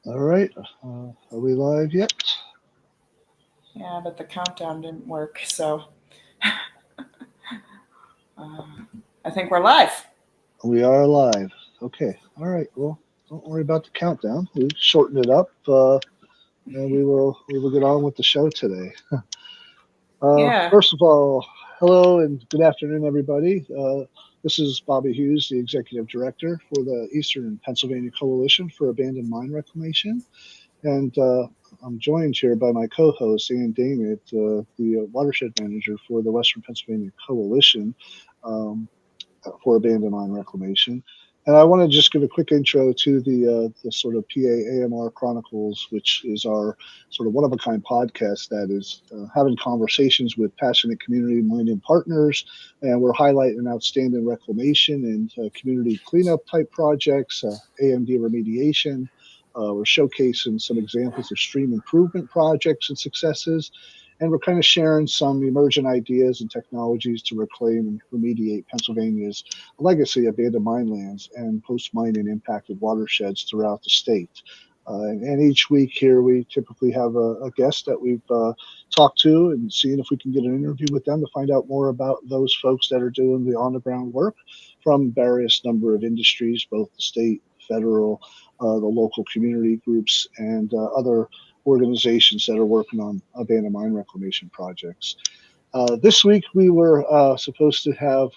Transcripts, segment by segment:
All right. Are we live yet? Yeah, but the countdown didn't work, so I think we're live. We are live. Okay. All right. Well, don't worry about the countdown. We shortened it up, and we will get on with the show today. Yeah. First of all, hello and good afternoon, everybody. This is Bobby Hughes, the executive director for the Eastern Pennsylvania Coalition for Abandoned Mine Reclamation, and I'm joined here by my co-host Ian Damit, the watershed manager for the Western Pennsylvania Coalition. Um, for Abandoned Mine Reclamation. And I want to just give a quick intro to the sort of PA Chronicles, which is our sort of one of a kind podcast that is having conversations with passionate community mining partners, and we're highlighting outstanding reclamation and community cleanup type projects, AMD remediation. We're showcasing some examples of stream improvement projects and successes, and we're kind of sharing some emergent ideas and technologies to reclaim and remediate Pennsylvania's legacy of abandoned mine lands and post-mining impacted watersheds throughout the state. And each week here, we typically have a guest that we've talked to and seeing if we can get an interview with them to find out more about those folks that are doing the on-the-ground work from various number of industries, both the state, federal, the local community groups, and other organizations that are working on abandoned mine reclamation projects. This week we were supposed to have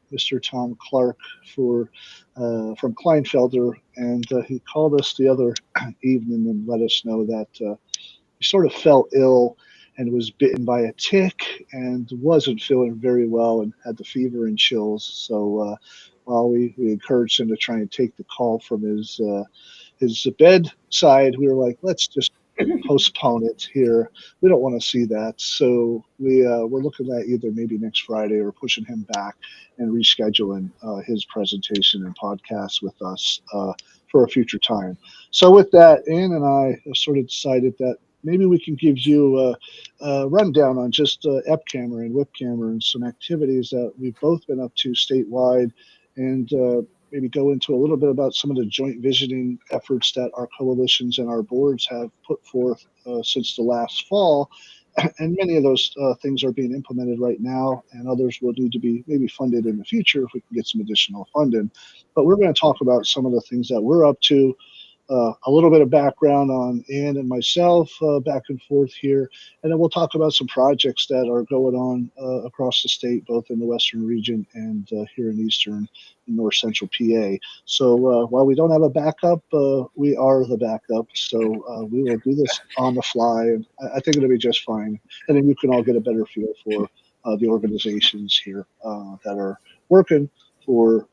Mr. Tom Clark from Klienfelder, and he called us the other evening and let us know that he sort of fell ill and was bitten by a tick and wasn't feeling very well and had the fever and chills. So while we encouraged him to try and take the call from his bedside, we were like, let's just postpone it here. We don't want to see that. So we're looking at either maybe next Friday or pushing him back and rescheduling his presentation and podcast with us for a future time. So with that, Ann and I have sort of decided that maybe we can give you a rundown on just EPCamera and WIPCamera and some activities that we've both been up to statewide, and maybe go into a little bit about some of the joint visioning efforts that our coalitions and our boards have put forth since the last fall. And many of those things are being implemented right now, and others will need to be maybe funded in the future if we can get some additional funding. But we're going to talk about some of the things that we're up to, a little bit of background on Ann and myself, back and forth here, and then we'll talk about some projects that are going on across the state, both in the western region and here in eastern and north central PA. So while we don't have a backup, we are the backup. So we will do this on the fly, and I think it'll be just fine. And then you can all get a better feel for the organizations here that are working for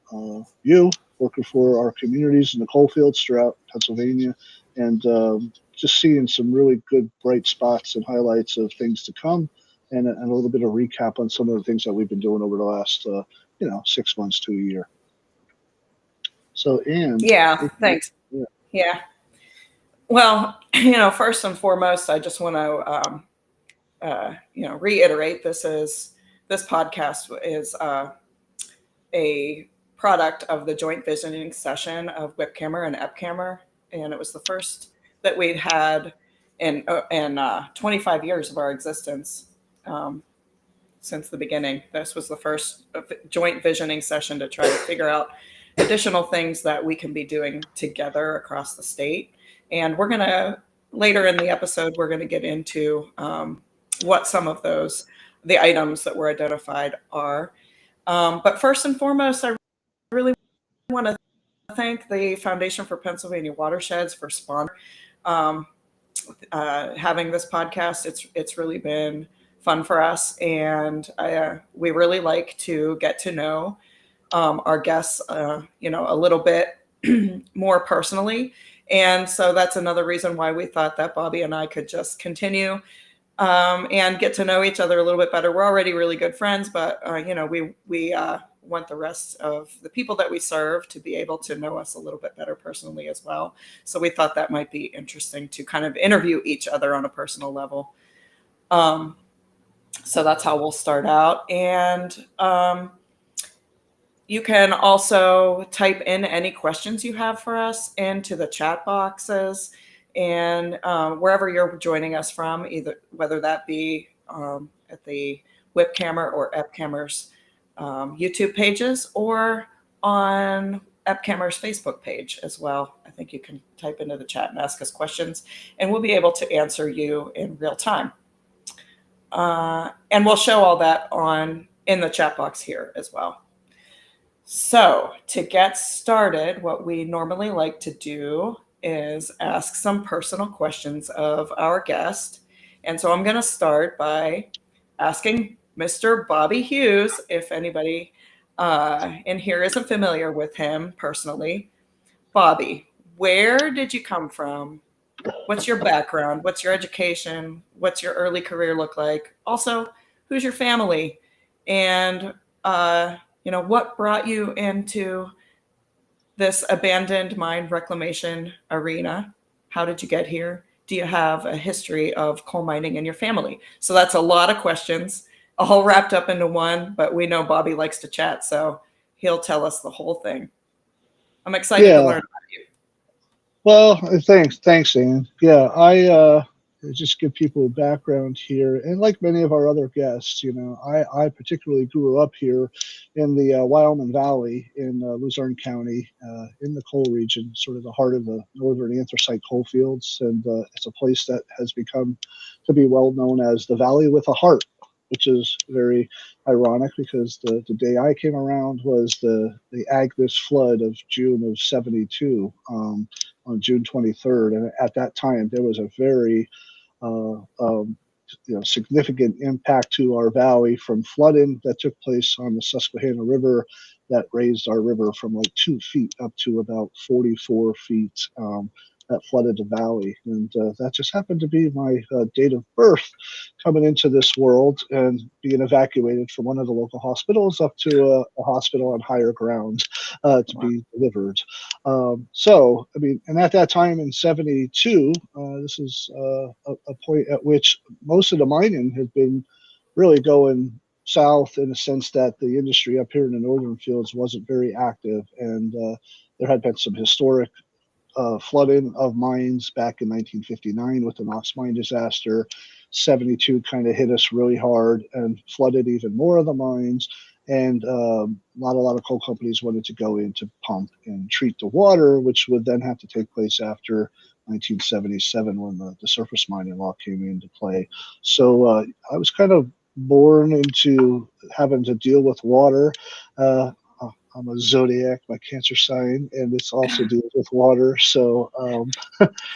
you, working for our communities in the coal fields throughout Pennsylvania, and just seeing some really good bright spots and highlights of things to come, and a little bit of recap on some of the things that we've been doing over the last 6 months to a year. So, Ann, Yeah, yeah, thanks. Yeah. Well, first and foremost, I just want to, reiterate this podcast is a product of the joint visiting session of WIPCamera and EPCamera, and it was the first that we'd had in 25 years of our existence. Um, since the beginning. This was the first joint visioning session to try to figure out additional things that we can be doing together across the state. And we're going to, later in the episode, we're going to get into what some of the items that were identified are. But first and foremost, I really want to thank the Foundation for Pennsylvania Watersheds for sponsoring um, having this podcast. It's really been fun for us, and we really like to get to know our guests, a little bit more personally. And so that's another reason why we thought that Bobby and I could just continue and get to know each other a little bit better. We're already really good friends, but we want the rest of the people that we serve to be able to know us a little bit better personally as well. So we thought that might be interesting to kind of interview each other on a personal level. So that's how we'll start out. And you can also type in any questions you have for us into the chat boxes, And wherever you're joining us from, either whether that be at the Whipcammer or Epcammer's YouTube pages, or on Epcammer's Facebook page as well. I think you can type into the chat and ask us questions, and we'll be able to answer you in real time. And we'll show all that in the chat box here as well. So to get started, what we normally like to do is ask some personal questions of our guest. And so I'm going to start by asking Mr. Bobby Hughes, if anybody in here isn't familiar with him personally. Bobby, where did you come from? What's your background? What's your education? What's your early career look like? Also, who's your family? And what brought you into this abandoned mine reclamation arena? How did you get here? Do you have a history of coal mining in your family? So that's a lot of questions, all wrapped up into one, but we know Bobby likes to chat, so he'll tell us the whole thing. I'm excited to learn about you. Well, thanks, Ann. Yeah, I just give people a background here, and like many of our other guests, I particularly grew up here in the Wyoming Valley in Luzerne County, in the coal region, sort of the heart of the northern anthracite coal fields, and it's a place that has become to be well known as the Valley with a Heart, which is very ironic because the day I came around was the Agnes flood of June of '72. On June 23rd, and at that time there was a very significant impact to our valley from flooding that took place on the Susquehanna River that raised our river from like 2 feet up to about 44 feet. That flooded the valley, and that just happened to be my date of birth, coming into this world and being evacuated from one of the local hospitals up to a hospital on higher ground to be delivered. And at that time in '72, this is a point at which most of the mining had been really going south, in the sense that the industry up here in the northern fields wasn't very active, and there had been some historic flooding of mines back in 1959 with the Knox mine disaster. '72 kind of hit us really hard and flooded even more of the mines. And not a lot of coal companies wanted to go in to pump and treat the water, which would then have to take place after 1977 when the surface mining law came into play. So I was kind of born into having to deal with water. I'm a zodiac, my Cancer sign, and it's also deals with water. So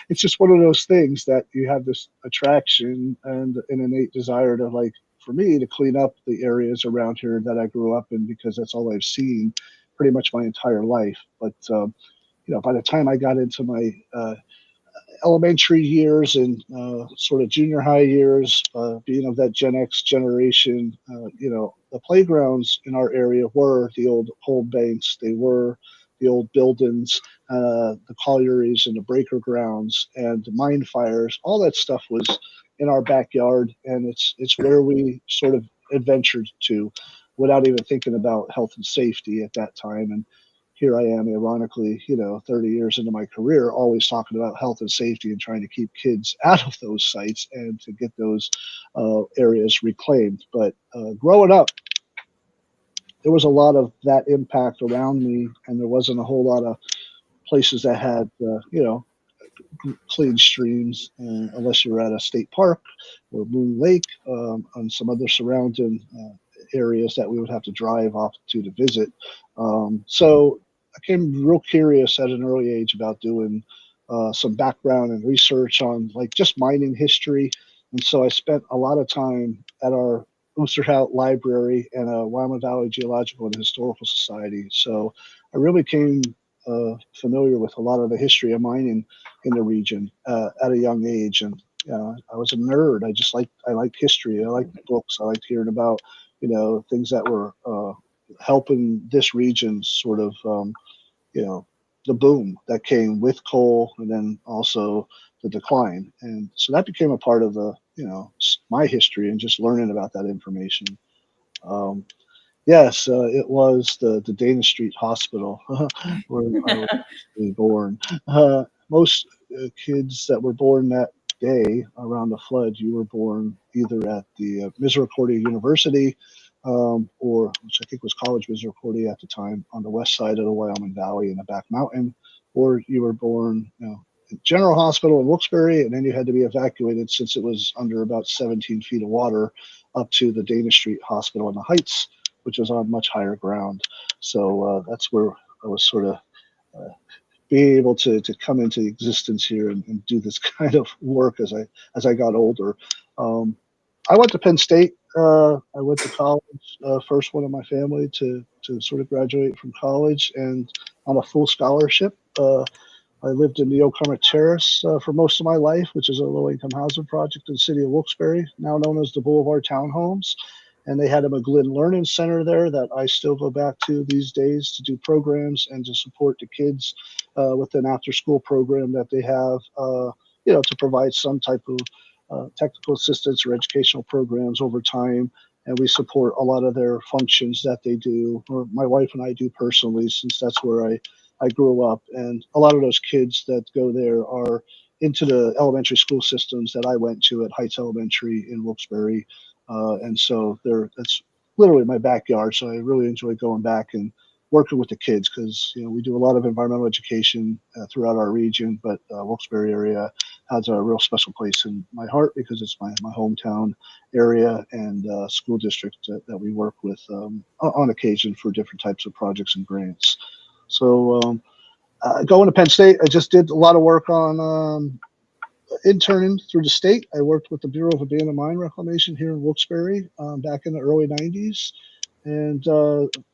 it's just one of those things that you have this attraction and an innate desire to, like, for me, to clean up the areas around here that I grew up in, because that's all I've seen pretty much my entire life. But by the time I got into my elementary years and sort of junior high years, being of that Gen X generation, the playgrounds in our area were the old coal banks. They were the old buildings, the collieries and the breaker grounds and the mine fires. All that stuff was in our backyard, and it's where we sort of adventured to without even thinking about health and safety at that time. And here I am, ironically, 30 years into my career, always talking about health and safety and trying to keep kids out of those sites and to get those areas reclaimed. But growing up, there was a lot of that impact around me, and there wasn't a whole lot of places that had, clean streams, unless you were at a state park or Moon Lake, and some other surrounding areas that we would have to drive off to visit. So I became real curious at an early age about doing some background and research on, like, just mining history. And so I spent a lot of time at our Oosterhout Library and Wyoming Valley Geological and Historical Society. So I really became familiar with a lot of the history of mining in the region at a young age. And I was a nerd. I liked history. I liked books. I liked hearing about things that were helping this region sort of, the boom that came with coal, and then also the decline. And so that became a part of my history and just learning about that information. Yes, it was the Dana Street Hospital where I was born. Most kids that were born that day around the flood, you were born either at the Misericordia University, or which I think was College Misericordia at the time, on the west side of the Wyoming Valley in the back mountain, or you were born, at General Hospital in Wilkes-Barre, and then you had to be evacuated since it was under about 17 feet of water up to the Dana Street Hospital in the Heights, which is on much higher ground. So that's where I was sort of being able to come into existence here and do this kind of work as I got older. I went to Penn State. I went to college, first one in my family to sort of graduate from college, and on a full scholarship. I lived in the Oakhammer Terrace for most of my life, which is a low-income housing project in the city of Wilkes-Barre, now known as the Boulevard Townhomes. And they had a McGlynn Learning Center there that I still go back to these days to do programs and to support the kids with an after-school program that they have, to provide some type of technical assistance or educational programs over time. And we support a lot of their functions that they do, or my wife and I do personally, since that's where I grew up. And a lot of those kids that go there are into the elementary school systems that I went to at Heights Elementary in Wilkes-Barre. And so that's literally my backyard. So I really enjoy going back and working with the kids, because we do a lot of environmental education throughout our region, but Wilkes-Barre area has a real special place in my heart because it's my hometown area and school district that we work with on occasion for different types of projects and grants. So going to Penn State, I just did a lot of work on interning through the state. I worked with the Bureau of Abandoned Mine Reclamation here in Wilkes-Barre back in the early 90s. And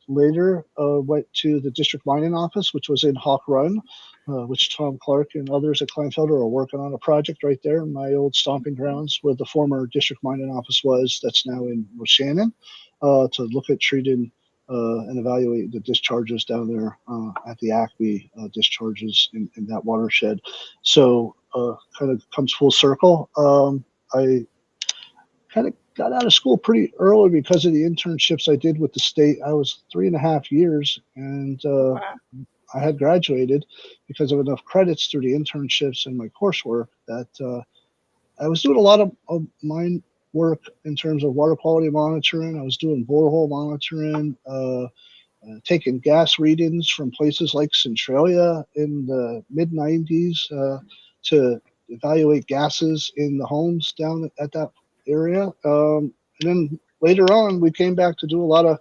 later went to the district mining office, which was in Hawk Run, which Tom Clark and others at Klienfelder are working on a project right there in my old stomping grounds where the former district mining office was, that's now in Moshannon, to look at treating and evaluate the discharges down there at the Acme discharges in that watershed. So kind of comes full circle. I kind of got out of school pretty early because of the internships I did with the state. I was 3.5 years, and Wow. I had graduated because of enough credits through the internships and my coursework that I was doing a lot of mine work in terms of water quality monitoring. I was doing borehole monitoring, taking gas readings from places like Centralia in the mid 90s to evaluate gases in the homes down at that area. And then later on, we came back to do a lot of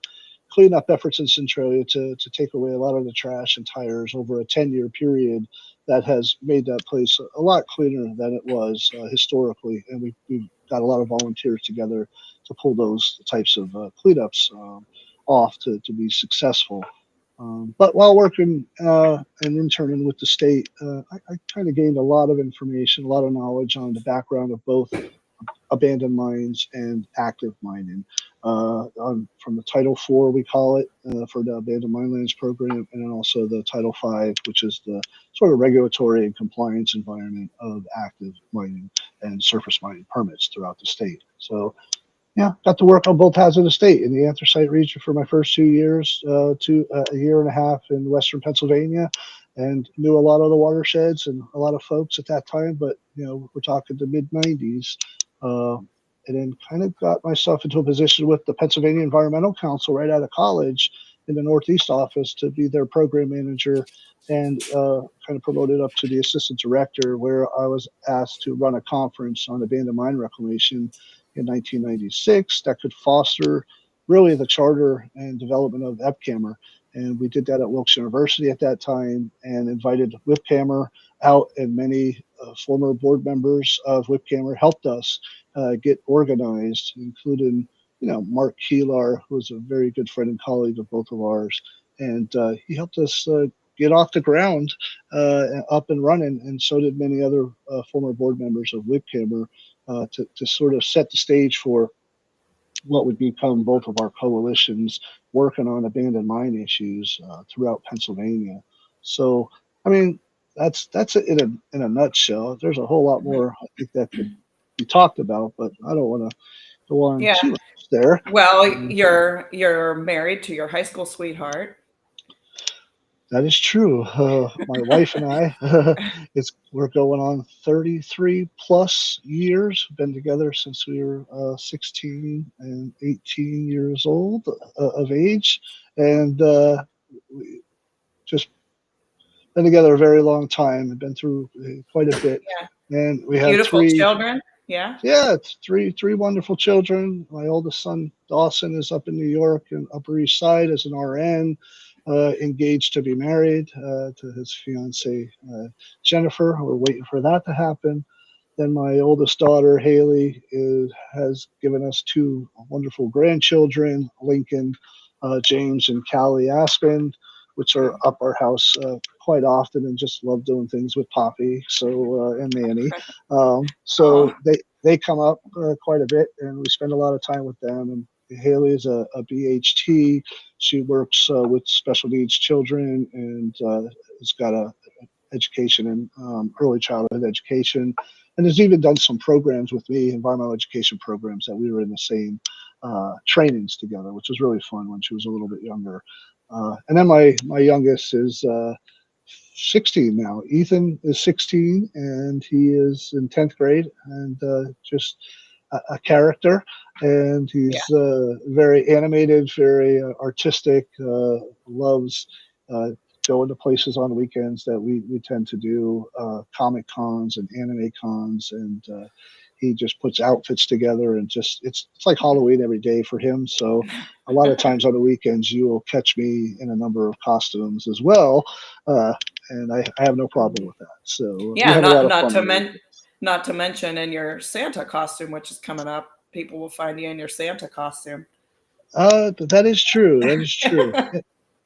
cleanup efforts in Centralia to take away a lot of the trash and tires over a 10-year period that has made that place a lot cleaner than it was historically. And we got a lot of volunteers together to pull those types of cleanups off to be successful. But while working and interning with the state, I kind of gained a lot of information, a lot of knowledge on the background of both abandoned mines and active mining. From the Title IV, we call it, for the Abandoned Mine Lands program, and then also the Title V, which is the sort of regulatory and compliance environment of active mining and surface mining permits throughout the state. So yeah, got to work on both halves of the state in the anthracite region for my first 2 years, to a year and a half in western Pennsylvania, and knew a lot of the watersheds and a lot of folks at that time. But we're talking the mid 90s, and then kind of got myself into a position with the Pennsylvania Environmental Council right out of college in the Northeast office to be their program manager, and kind of promoted up to the assistant director, where I was asked to run a conference on abandoned mine reclamation in 1996 that could foster really the charter and development of EPCAMR. And we did that at Wilkes University at that time, and invited WIPCAMR out, and many former board members of WIPCAMR helped us get organized, including Mark Keelar, who was a very good friend and colleague of both of ours, and he helped us get off the ground, up and running, and so did many other former board members of WIPCAMR, to sort of set the stage for what would become both of our coalitions working on abandoned mine issues throughout Pennsylvania. So, I mean, that's it in a nutshell. There's a whole lot more I think that could be talked about, but I don't want to go on Yeah. too much there. Well, you're married to your high school sweetheart. That is true. My wife and I, we're going on 33 plus years. Been together since we were 16 and 18 years old of age, and we just been together a very long time and been through quite a bit. Yeah. And we have Beautiful three, children. Yeah. yeah, it's three wonderful children. My oldest son Dawson is up in New York and Upper East Side as an RN, engaged to be married to his fiancee Jennifer. We're waiting for that to happen. Then my oldest daughter Haley has given us two wonderful grandchildren, Lincoln, James, and Callie Aspen, which are up our house quite often and just love doing things with Poppy. So and Manny. Oh, So they come up quite a bit, and we spend a lot of time with them. And Haley is a BHT. She works with special needs children and has got a education in early childhood education, and has even done some programs with me, environmental education programs that we were in the same trainings together, which was really fun when she was a little bit younger. And then my youngest is 16 now. Ethan is 16, and he is in 10th grade, and just a character. And yeah. he's very animated, very artistic, loves going to places on the weekends that we tend to do, comic cons and anime cons. And he just puts outfits together, and just it's like Halloween every day for him. So a lot of times on the weekends, you will catch me in a number of costumes as well. And I have no problem with that. So we Yeah, have a lot not of not fun to on the men weekends. not to mention in your Santa costume, which is coming up, people will find you in your Santa costume. That is true. That is true.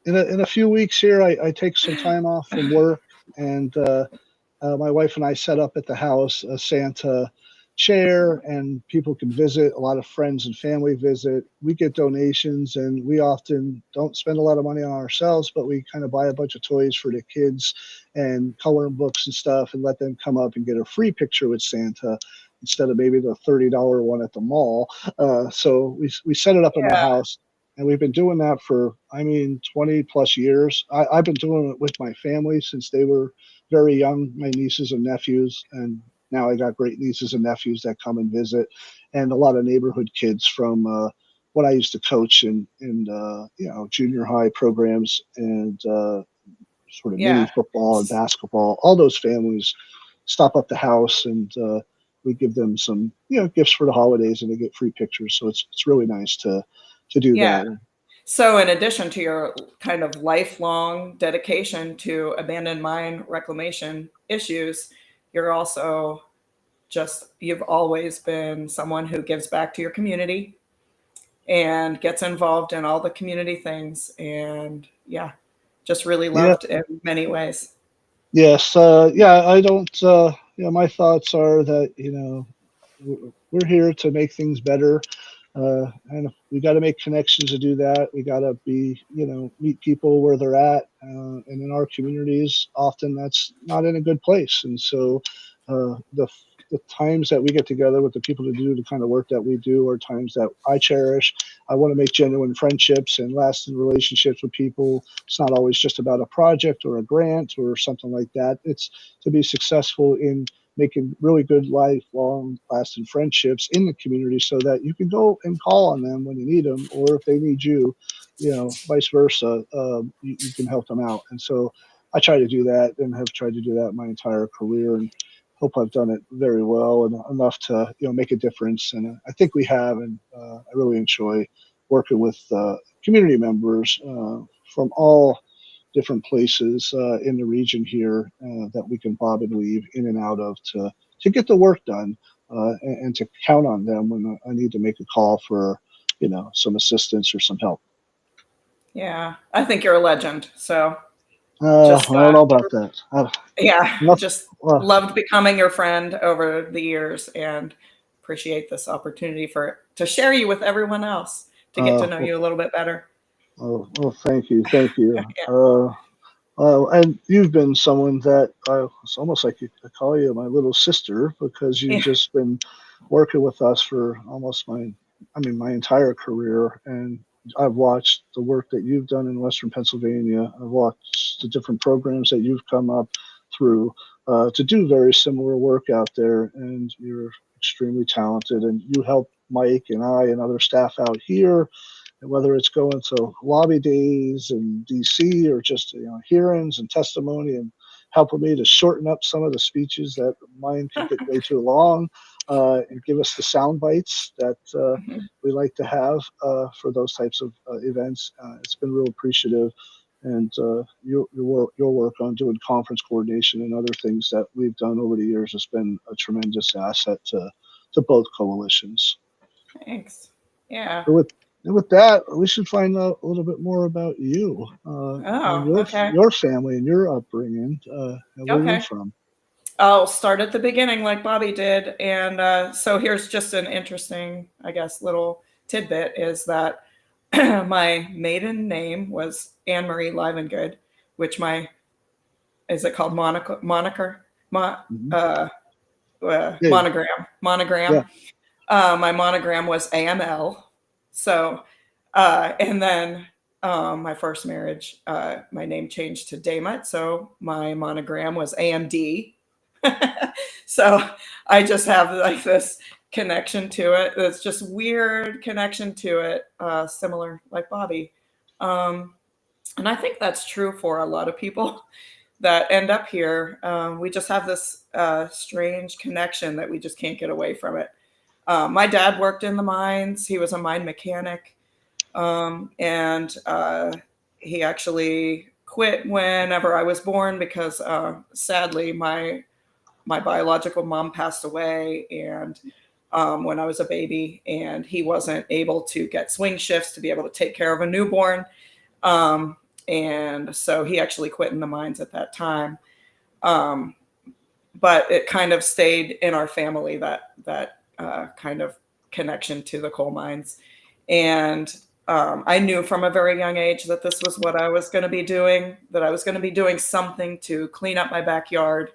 In a few weeks here, I take some time off from work, and my wife and I set up at the house a Santa chair, and people can visit. A lot of friends and family visit. We get donations, and we often don't spend a lot of money on ourselves, but we kind of buy a bunch of toys for the kids and coloring books and stuff, and let them come up and get a free picture with Santa instead of maybe the $30 one at the mall. So we set it up in my Yeah. house. And we've been doing that for, 20 plus years. I've been doing it with my family since they were very young, my nieces and nephews, and now I got great nieces and nephews that come and visit, and a lot of neighborhood kids from what I used to coach in junior high programs and sort of mini Yeah. football and basketball. All those families stop up the house, and we give them some gifts for the holidays, and they get free pictures. So it's really nice to do Yeah. that. So, in addition to your kind of lifelong dedication to abandoned mine reclamation issues, you're also you've always been someone who gives back to your community and gets involved in all the community things. And yeah, just really Yeah. loved in many ways. Yes. Yeah. I don't. My thoughts are that we're here to make things better, and we got to make connections to do that. We got to meet people where they're at, and in our communities, often that's not in a good place. And so, the times that we get together with the people to do the kind of work that we do are times that I cherish. I want to make genuine friendships and lasting relationships with people. It's not always just about a project or a grant or something like that. It's to be successful in making really good lifelong lasting friendships in the community so that you can go and call on them when you need them, or if they need you, vice versa. You can help them out. And so I try to do that and have tried to do that my entire career, and hope I've done it very well and enough to make a difference. And I think we have, and I really enjoy working with community members from all different places in the region here that we can bob and weave in and out of to get the work done, and to count on them when I need to make a call for some assistance or some help. Yeah, I think you're a legend. So I just, don't know about that. yeah, Enough. just Well, loved becoming your friend over the years and appreciate this opportunity to share you with everyone else to get to know well, you a little bit better. thank you, thank you. Yeah. And you've been someone that it's almost like I call you my little sister, because you've Yeah. just been working with us for almost my entire career, and I've watched the work that you've done in Western Pennsylvania. I've watched the different programs that you've come up through to do very similar work out there, and you're extremely talented. And you help Mike and I and other staff out here, and whether it's going to lobby days in DC or just hearings and testimony, and helping me to shorten up some of the speeches that mine can get way too long, and give us the sound bites that we like to have for those types of events. It's been real appreciative. And your work on doing conference coordination and other things that we've done over the years has been a tremendous asset to both coalitions. Thanks. Yeah. And with that, we should find out a little bit more about you and Okay. your family and your upbringing and where you're from. I'll start at the beginning like Bobby did. And so here's just an interesting, I guess, little tidbit is that my maiden name was Anne Marie Livengood, which is it called moniker? Monogram. Yeah. My monogram was AML. So, and then my first marriage, my name changed to Damut. So my monogram was AMD. So I just have like this connection to it. It's just weird connection to it, similar like Bobby. And I think that's true for a lot of people that end up here. We just have this strange connection that we just can't get away from it. My dad worked in the mines. He was a mine mechanic. And he actually quit whenever I was born because sadly my biological mom passed away and when I was a baby, and he wasn't able to get swing shifts to be able to take care of a newborn. And so he actually quit in the mines at that time. But it kind of stayed in our family, that kind of connection to the coal mines. And I knew from a very young age that this was what I was going to be doing, that I was going to be doing something to clean up my backyard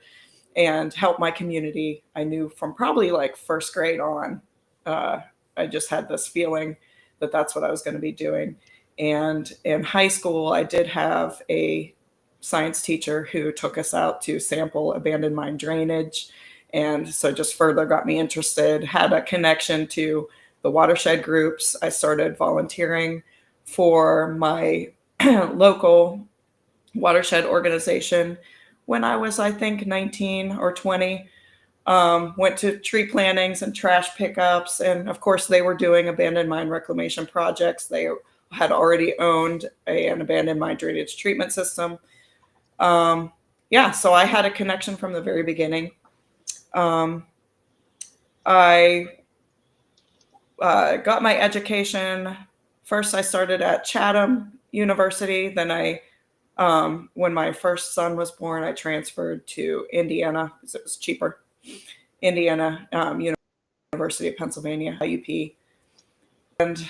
and help my community. I knew from probably like first grade on, I just had this feeling that that's what I was going to be doing. And in high school, I did have a science teacher who took us out to sample abandoned mine drainage. And so just further got me interested, had a connection to the watershed groups. I started volunteering for my local watershed organization when I was, I think, 19 or 20. Went to tree plantings and trash pickups. And of course, they were doing abandoned mine reclamation projects. They had already owned an abandoned mine drainage treatment system. So I had a connection from the very beginning. I got my education. First, I started at Chatham University. Then when my first son was born, I transferred to Indiana because it was cheaper. Indiana University of Pennsylvania, IUP. And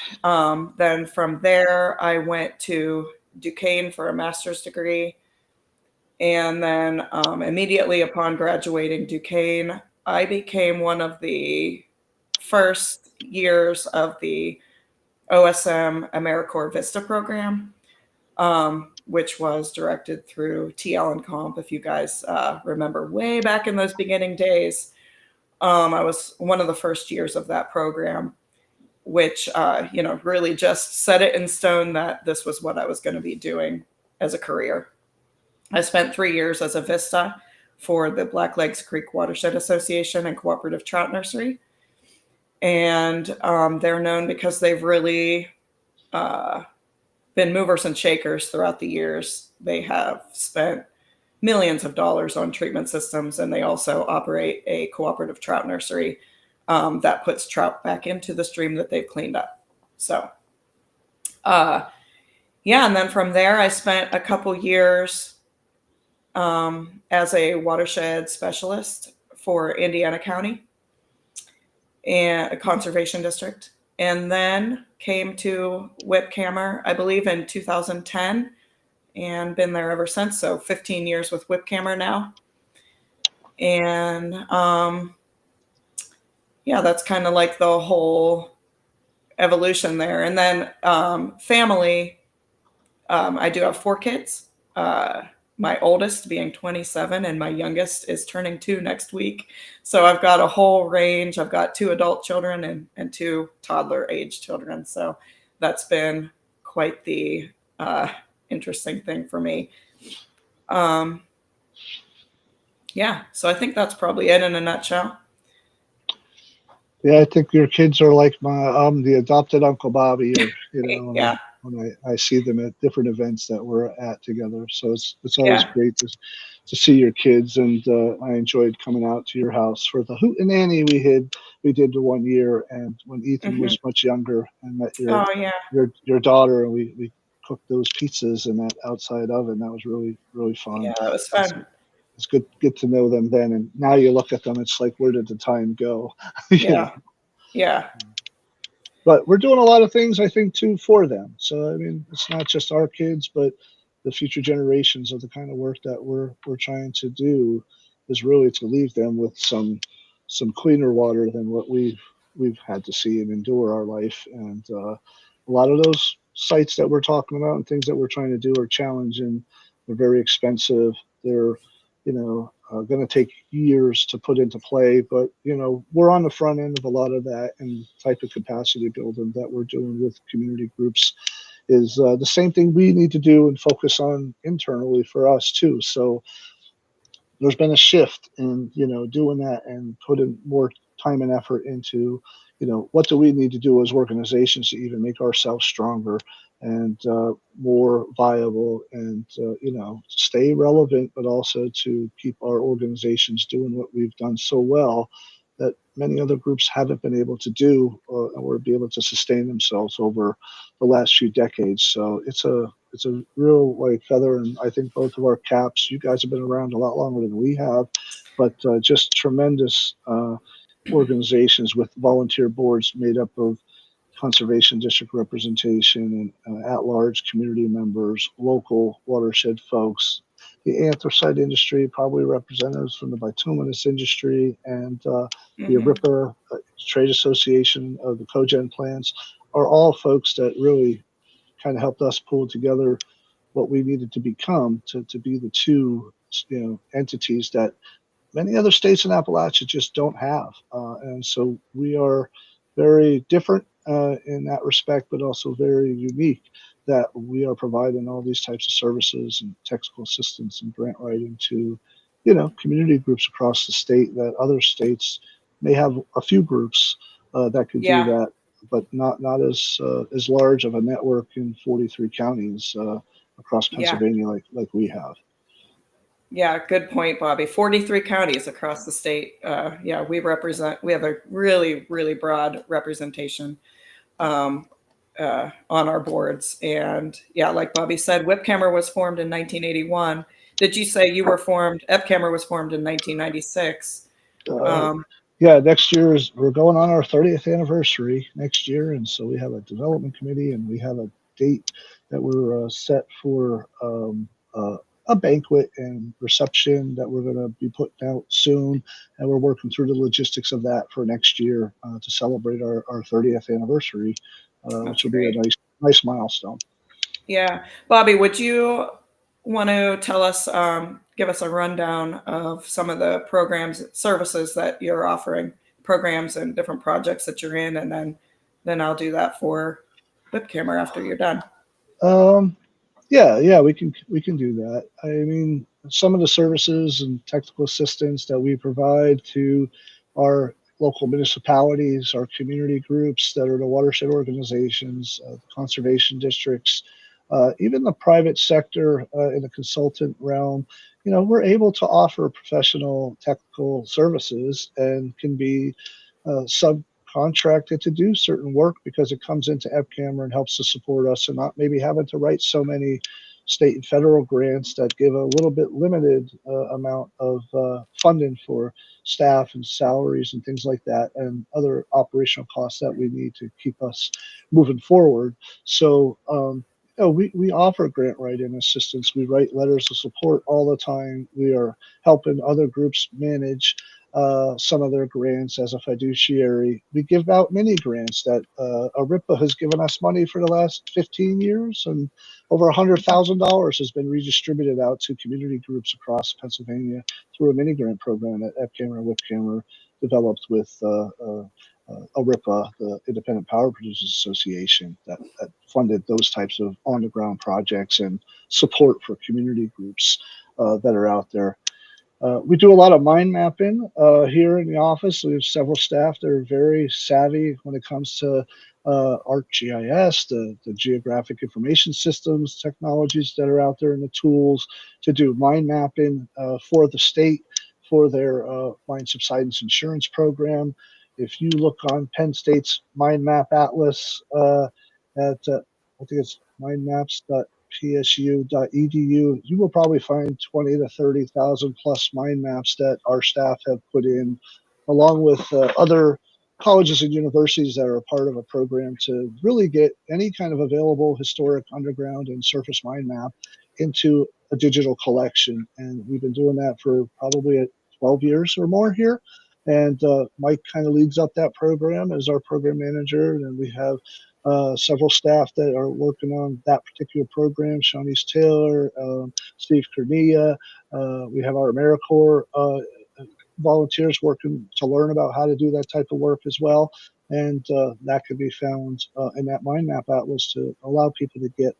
then from there, I went to Duquesne for a master's degree. And then immediately upon graduating Duquesne, I became one of the first years of the OSM AmeriCorps Vista program, which was directed through TL and Comp. If you guys remember way back in those beginning days, I was one of the first years of that program, which, really just set it in stone that this was what I was going to be doing as a career. I spent 3 years as a Vista for the Black Lakes Creek Watershed Association and Cooperative Trout Nursery. And they're known because they've really been movers and shakers throughout the years. They have spent millions of dollars on treatment systems, and they also operate a cooperative trout nursery that puts trout back into the stream that they've cleaned up. So, and then from there, I spent a couple years as a watershed specialist for Indiana County and a conservation district, and then came to Whipcammer, I believe, in 2010, and been there ever since. So 15 years with Whipcammer now. And that's kind of like the whole evolution there. And then family, I do have 4 kids. My oldest being 27, and my youngest is turning 2 next week. So I've got a whole range. I've got 2 adult children and 2 toddler age children. So that's been quite the interesting thing for me. Yeah, so I think that's probably it in a nutshell. Yeah, I think your kids are like the adopted Uncle Bobby, or Yeah, when I see them at different events that we're at together. So it's always yeah, great to see your kids, and I enjoyed coming out to your house for the Hoot and Annie we did the 1 year, and when Ethan hmm was much younger, and met Oh yeah, your daughter, and we cooked those pizzas in that outside oven. That was really really yeah, fun. that was It's fun. it's good to know them then, and now you look at them, it's like, where did the time go? you know Yeah, yeah, but we're doing a lot of things, I think, too, for them. So I mean, it's not just our kids, but the future generations of the kind of work that we're trying to do is really to leave them with some cleaner water than what we've had to see and endure our life. And a lot of those sites that we're talking about and things that we're trying to do are challenging. They're very expensive. They're going to take years to put into play, but we're on the front end of a lot of that, and type of capacity building that we're doing with community groups is the same thing we need to do and focus on internally for us too. So there's been a shift in doing that and putting more time and effort into what do we need to do as organizations to even make ourselves stronger and more viable, and stay relevant, but also to keep our organizations doing what we've done so well that many other groups haven't been able to do, or be able to sustain themselves over the last few decades. So it's a real like feather, and I think both of our caps. You guys have been around a lot longer than we have, but just tremendous organizations with volunteer boards made up of conservation district representation and at-large community members, local watershed folks, the anthracite industry, probably representatives from the bituminous industry, and the hmm Ripper Trade Association of the cogen plants are all folks that really kind of helped us pull together what we needed to become to be the two entities that many other states in Appalachia just don't have. And so we are very different in that respect, but also very unique that we are providing all these types of services and technical assistance and grant writing to, community groups across the state that other states may have a few groups that could do yeah, that, but not as large of a network in 43 counties across yeah, Pennsylvania like we have. yeah. Good point, Bobby. 43 counties across the state. Yeah, we have a really, really broad representation um, on our boards. And yeah, like Bobby said, Whipcamera was formed in 1981. Did you say EPCAMera was formed in 1996? Uh, Um, yeah, next year we're going on our 30th anniversary next year, and so we have a development committee, and we have a date that we're set for a banquet and reception that we're going to be putting out soon, and we're working through the logistics of that for next year to celebrate our 30th anniversary, which that's will be a great. nice milestone. Yeah. Bobby, would you want to give us a rundown of some of the programs, services that you're offering, programs and different projects that you're in, and then I'll do that for Whipcamera after you're done. Um, yeah, we can do that. I mean, some of the services and technical assistance that we provide to our local municipalities, our community groups that are the watershed organizations, the conservation districts, even the private sector in the consultant realm. We're able to offer professional technical services and can be subcontracted to do certain work because it comes into EPCAMera and helps to support us, and not maybe having to write so many state and federal grants that give a little bit limited amount of funding for staff and salaries and things like that, and other operational costs that we need to keep us moving forward. So we offer grant writing assistance. We write letters of support all the time. We are helping other groups manage some of their grants as a fiduciary. We give out mini grants that ARIPA has given us money for the last 15 years, and over $100,000 has been redistributed out to community groups across Pennsylvania through a mini grant program that EPCAMR and WIPCAMR developed with ARIPA, the Independent Power Producers Association, that funded those types of on-the-ground projects and support for community groups that are out there. We do a lot of mind mapping here in the office. We have several staff that are very savvy when it comes to ArcGIS, the geographic information systems technologies that are out there, and the tools to do mind mapping for the state for their mine subsidence insurance program. If you look on Penn State's Mind Map Atlas at I think it's mindmaps.psu.edu, you will probably find 20 to 30,000 plus mind maps that our staff have put in, along with other colleges and universities that are a part of a program to really get any kind of available historic underground and surface mind map into a digital collection. And we've been doing that for probably 12 years or more here. And Mike kind of leads up that program as our program manager, and we have several staff that are working on that particular program. Shawnee's Taylor, Steve Cornea. We have our AmeriCorps volunteers working to learn about how to do that type of work as well. And that can be found in that Mind Map Atlas to allow people to get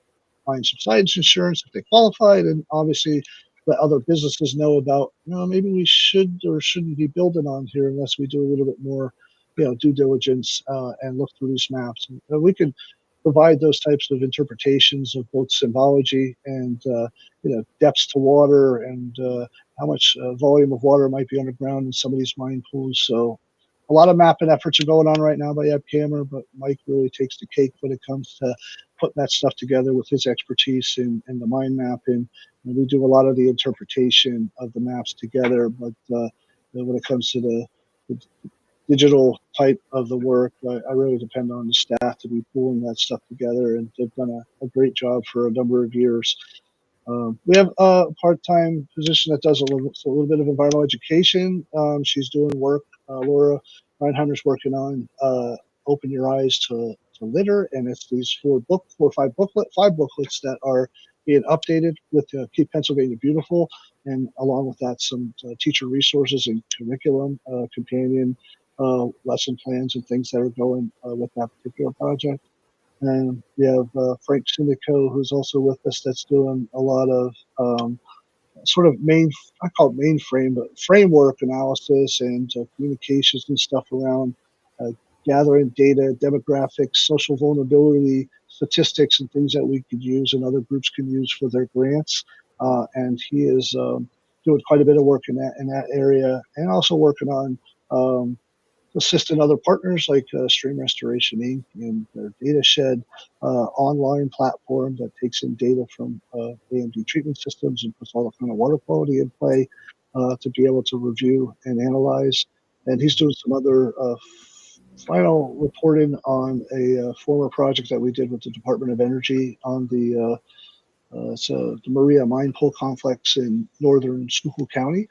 mine subsidence insurance if they qualified, and obviously let other businesses know about, maybe we should or shouldn't be building on here unless we do a little bit more due diligence and look through these maps. And we can provide those types of interpretations of both symbology and depths to water and how much volume of water might be underground in some of these mine pools. So a lot of mapping efforts are going on right now by EPCAMR, but Mike really takes the cake when it comes to putting that stuff together with his expertise in the mine mapping. And we do a lot of the interpretation of the maps together, but when it comes to the digital type of the work, I really depend on the staff to be pulling that stuff together, and they've done a great job for a number of years. We have a part-time position that does a little bit of environmental education. She's doing work. Laura Reinheimer's working on Open Your Eyes to Litter, and it's these five booklets that are being updated with Keep Pennsylvania Beautiful, and along with that, some teacher resources and curriculum, companion lesson plans and things that are going with that particular project. And we have Frank Syndico, who's also with us, that's doing a lot of sort of I call it mainframe, but framework analysis and communications and stuff around gathering data, demographics, social vulnerability, statistics, and things that we could use and other groups can use for their grants. And he is doing quite a bit of work in that area, and also working on assisting other partners like Stream Restoration Inc. and their data shed online platform that takes in data from AMD treatment systems and puts all the kind of water quality in play to be able to review and analyze. And he's doing some other final reporting on a former project that we did with the Department of Energy on the Maria Mine Pool Complex in northern Schuylkill County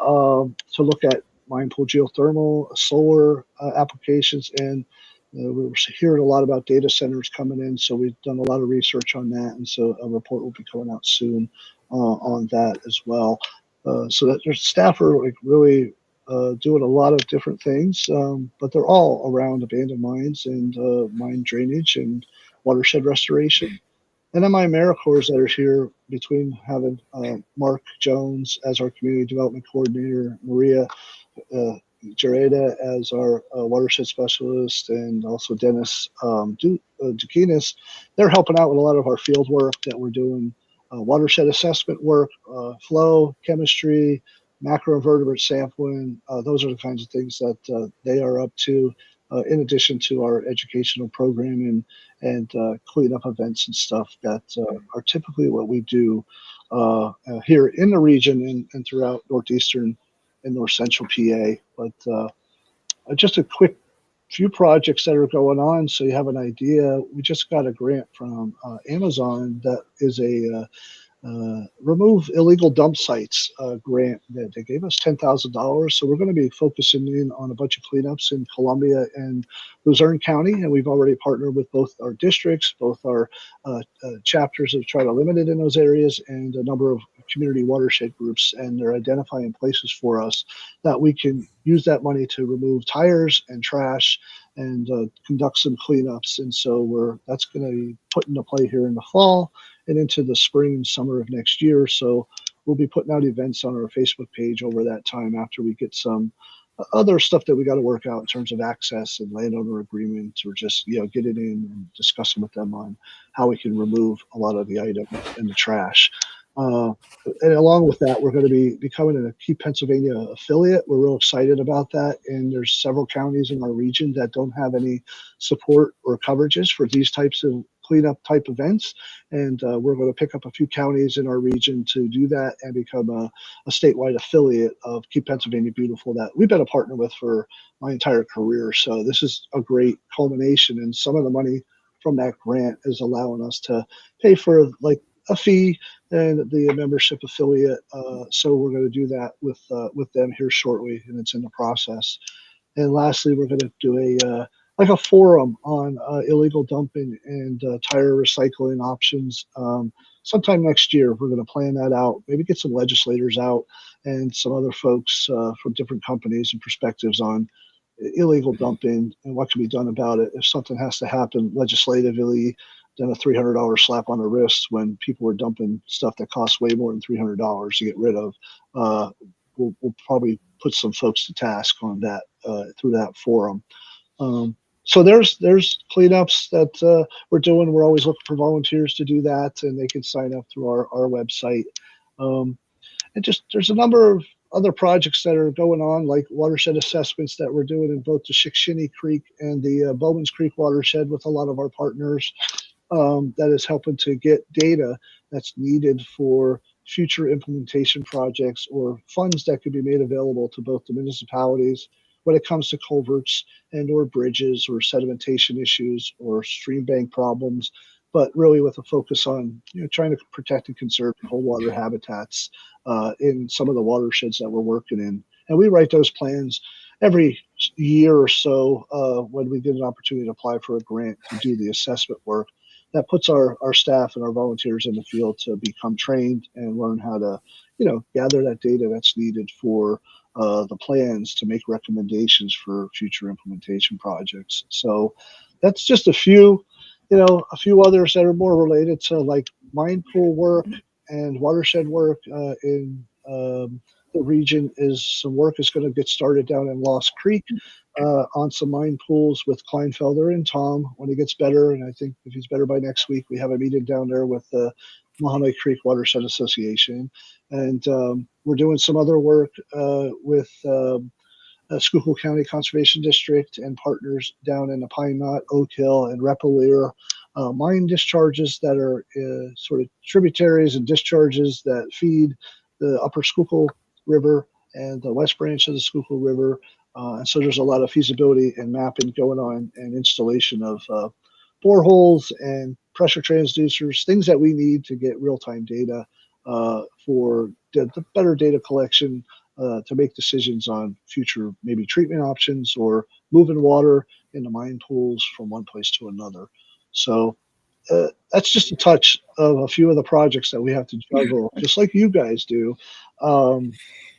to look at mine pool geothermal, solar applications, and we were hearing a lot about data centers coming in, so we've done a lot of research on that, and so a report will be coming out soon on that as well. So that their staff are like really doing a lot of different things, but they're all around abandoned mines and mine drainage and watershed restoration. And then my AmeriCorps that are here, between having Mark Jones as our community development coordinator, Maria Jareda as our watershed specialist, and also Dennis Dukinis. They're helping out with a lot of our field work that we're doing, watershed assessment work, flow, chemistry, macroinvertebrate sampling. Those are the kinds of things that they are up to, in addition to our educational programming and cleanup events and stuff that are typically what we do here in the region and throughout northeastern and north central PA. But just a quick few projects that are going on so you have an idea. We just got a grant from Amazon that is a remove illegal dump sites grant that they gave us $10,000. So we're going to be focusing in on a bunch of cleanups in Columbia and Luzerne County, and we've already partnered with both our districts, both our chapters that try to limit it in those areas, and a number of community watershed groups, and they're identifying places for us that we can use that money to remove tires and trash and conduct some cleanups. And so that's going to be put into play here in the fall and into the spring and summer of next year. So we'll be putting out events on our Facebook page over that time after we get some other stuff that we got to work out in terms of access and landowner agreements, or just get it in and discussing with them on how we can remove a lot of the items and the trash. And along with that, we're going to be becoming a Keep Pennsylvania affiliate. We're real excited about that. And there's several counties in our region that don't have any support or coverages for these types of cleanup type events. And we're going to pick up a few counties in our region to do that and become a statewide affiliate of Keep Pennsylvania Beautiful that we've been a partner with for my entire career. So this is a great culmination. And some of the money from that grant is allowing us to pay for like a fee and the membership affiliate. So we're going to do that with them here shortly, and it's in the process. And lastly, we're going to do a forum on illegal dumping and tire recycling options. Sometime next year, we're going to plan that out. Maybe get some legislators out and some other folks from different companies and perspectives on illegal dumping and what can be done about it. If something has to happen legislatively, then a $300 slap on the wrist when people are dumping stuff that costs way more than $300 to get rid of. We'll probably put some folks to task on that through that forum. So there's cleanups that we're doing. We're always looking for volunteers to do that, and they can sign up through our website. And just there's a number of other projects that are going on, like watershed assessments that we're doing in both the Shikshinny Creek and the Bowman's Creek watershed with a lot of our partners. That is helping to get data that's needed for future implementation projects or funds that could be made available to both the municipalities when it comes to culverts and or bridges or sedimentation issues or stream bank problems, but really with a focus on trying to protect and conserve cold water habitats in some of the watersheds that we're working in. And we write those plans every year or so when we get an opportunity to apply for a grant to do the assessment work. That puts our staff and our volunteers in the field to become trained and learn how to, gather that data that's needed for the plans to make recommendations for future implementation projects. So that's just a few others that are more related to like mine pool work and watershed work in the region. Some work is going to get started down in Lost Creek on some mine pools with Klienfelder and Tom when he gets better. And I think if he's better by next week, we have a meeting down there with the Mahanoy Creek Watershed Association. And we're doing some other work with Schuylkill County Conservation District and partners down in the Pine Knot, Oak Hill, and Repelier mine discharges that are sort of tributaries and discharges that feed the upper Schuylkill River and the west branch of the Schuylkill River. And so there's a lot of feasibility and mapping going on and installation of boreholes and pressure transducers, things that we need to get real-time data for the better data collection to make decisions on future maybe treatment options or moving water in the mine pools from one place to another. So that's just a touch of a few of the projects that we have to juggle, just like you guys do,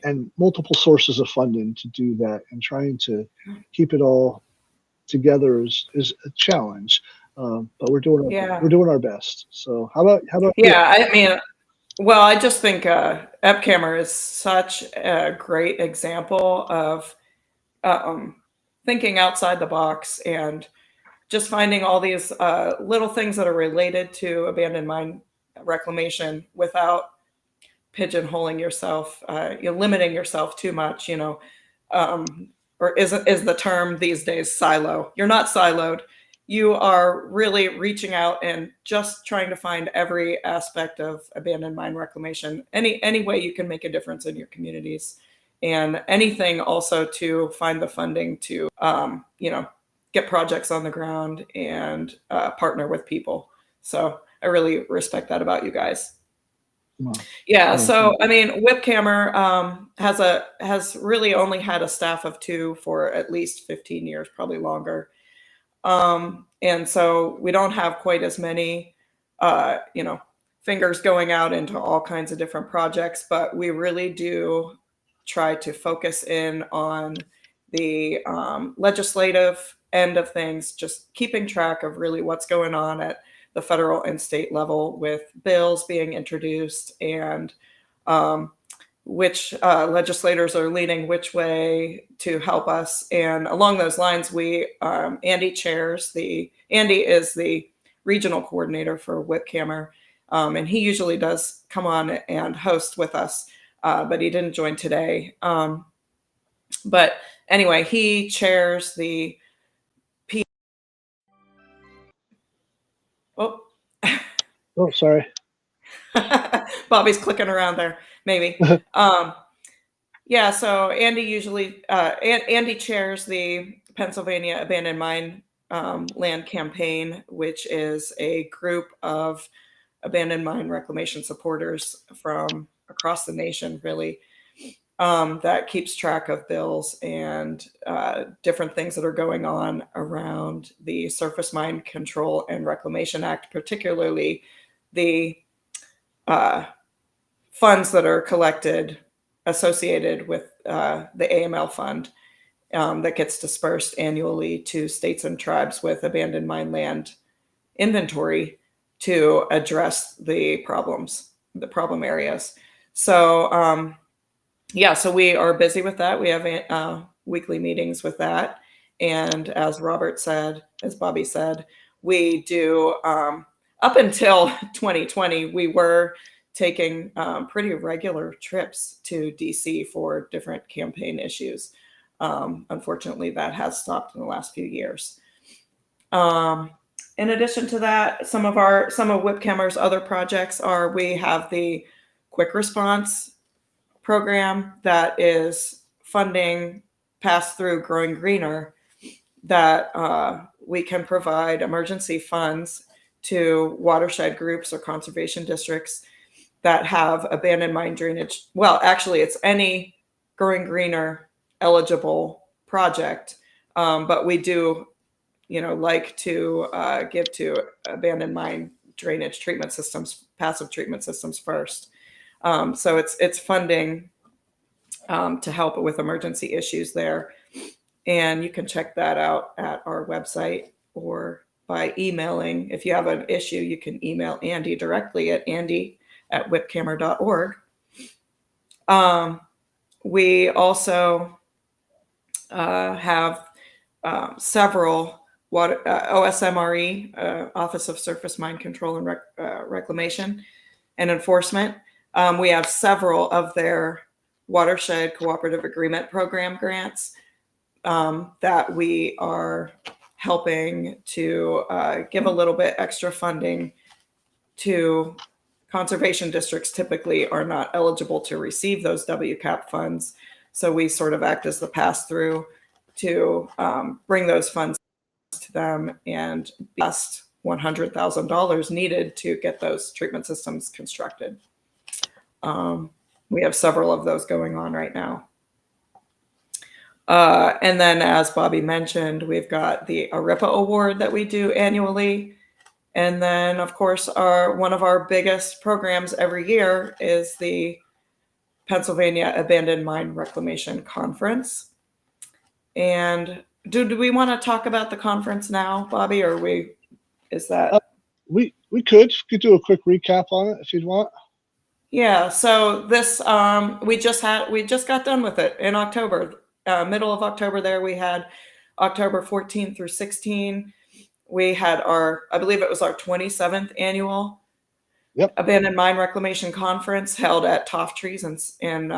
and multiple sources of funding to do that, and trying to keep it all together is a challenge. But we're doing our best. So how about yeah, you? I mean, well, I just think EPCAMR is such a great example of thinking outside the box and just finding all these little things that are related to abandoned mine reclamation without pigeonholing yourself, limiting yourself too much, or is the term these days silo. You're not siloed. You are really reaching out and just trying to find every aspect of abandoned mine reclamation, any way you can make a difference in your communities, and anything also to find the funding to, get projects on the ground and partner with people. So I really respect that about you guys. Yeah, so I mean, Whipcammer has really only had a staff of 2 for at least 15 years, probably longer. And so we don't have quite as many, you know, fingers going out into all kinds of different projects, but we really do try to focus in on the legislative end of things, just keeping track of really what's going on at the federal and state level with bills being introduced and um, which legislators are leaning which way to help us. And along those lines, Andy is the regional coordinator for Whipcammer, and he usually does come on and host with us, but he didn't join today. But anyway, he chairs the P. Oh, Oh, sorry. Bobby's clicking around there, maybe. Yeah, so Andy chairs the Pennsylvania Abandoned Mine Land Campaign, which is a group of abandoned mine reclamation supporters from across the nation, really, that keeps track of bills and different things that are going on around the Surface Mine Control and Reclamation Act, particularly the uh, funds that are collected associated with the AML fund that gets dispersed annually to states and tribes with abandoned mine land inventory to address the problem areas. So, yeah, so we are busy with that. We have weekly meetings with that. And as Bobby said, we do, up until 2020, we were taking pretty regular trips to DC for different campaign issues. Unfortunately, that has stopped in the last few years. In addition to that, some of Whipcammer's other projects are we have the quick response program that is funding pass through Growing Greener that we can provide emergency funds to watershed groups or conservation districts that have abandoned mine drainage. Well, actually, it's any Growing Greener eligible project, but we do, like to give to abandoned mine drainage treatment systems, passive treatment systems first. So it's funding to help with emergency issues there. And you can check that out at our website or by emailing. If you have an issue, you can email Andy directly at andy@whipcammer.org. We also have several OSMRE, Office of Surface Mine Control and Reclamation and Enforcement. We have several of their Watershed Cooperative Agreement Program grants that we are helping to give a little bit extra funding to conservation districts. Typically are not eligible to receive those WCAP funds. So we sort of act as the pass-through to bring those funds to them and best $100,000 needed to get those treatment systems constructed. We have several of those going on right now. And then, as Bobby mentioned, we've got the ARIPA award that we do annually. And then, of course, one of our biggest programs every year is the Pennsylvania Abandoned Mine Reclamation Conference. And do we want to talk about the conference now, Bobby, or is that? We could do a quick recap on it if you'd want. Yeah, so this we just got done with it in October, middle of October. There we had October 14 through 16. We had I believe it was our 27th annual Abandoned Mine Reclamation Conference held at Toft Trees in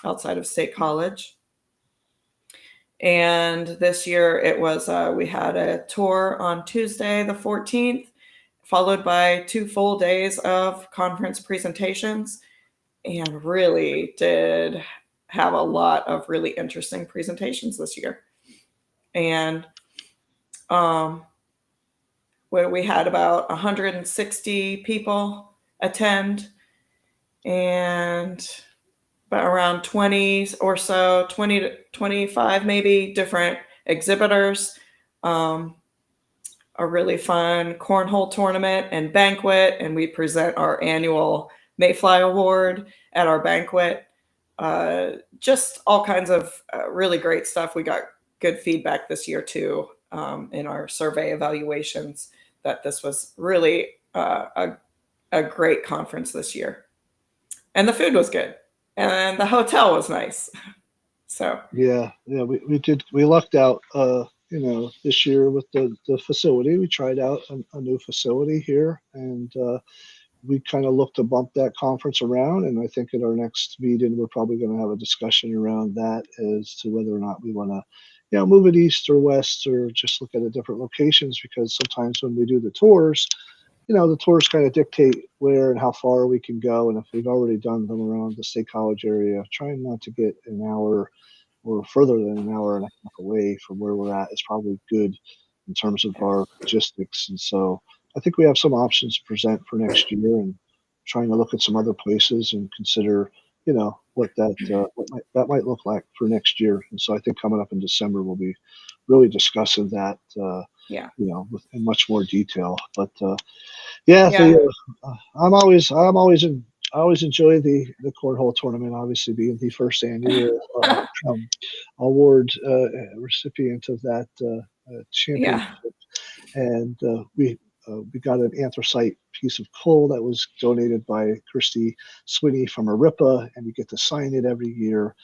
outside of State College. And this year it was we had a tour on Tuesday the 14th. Followed by 2 full days of conference presentations, and really did have a lot of really interesting presentations this year. And where we had about 160 people attend, and about around 20 or so, 20 to 25 maybe, different exhibitors. A really fun cornhole tournament and banquet, and we present our annual Mayfly Award at our banquet. Just all kinds of really great stuff. We got good feedback this year too, in our survey evaluations, that this was really a great conference this year. And the food was good, and the hotel was nice. So Yeah, we lucked out, this year with the facility. We tried out a new facility here, and we kind of look to bump that conference around. And I think at our next meeting, we're probably going to have a discussion around that as to whether or not we want to, move it east or west, or just look at a different locations. Because sometimes when we do the tours, the tours kind of dictate where and how far we can go. And if we've already done them around the State College area, trying not to get an hour or further than an hour and a half away from where we're at is probably good in terms of our logistics. And so I think we have some options to present for next year, and trying to look at some other places and consider, what that might look like for next year. And so I think coming up in December, we'll be really discussing that, yeah, in much more detail. But yeah, yeah, I always enjoy the cornhole tournament. Obviously, being the first annual award recipient of that championship, yeah, and we got an anthracite piece of coal that was donated by Christy Swinney from Aripa, and you get to sign it every year.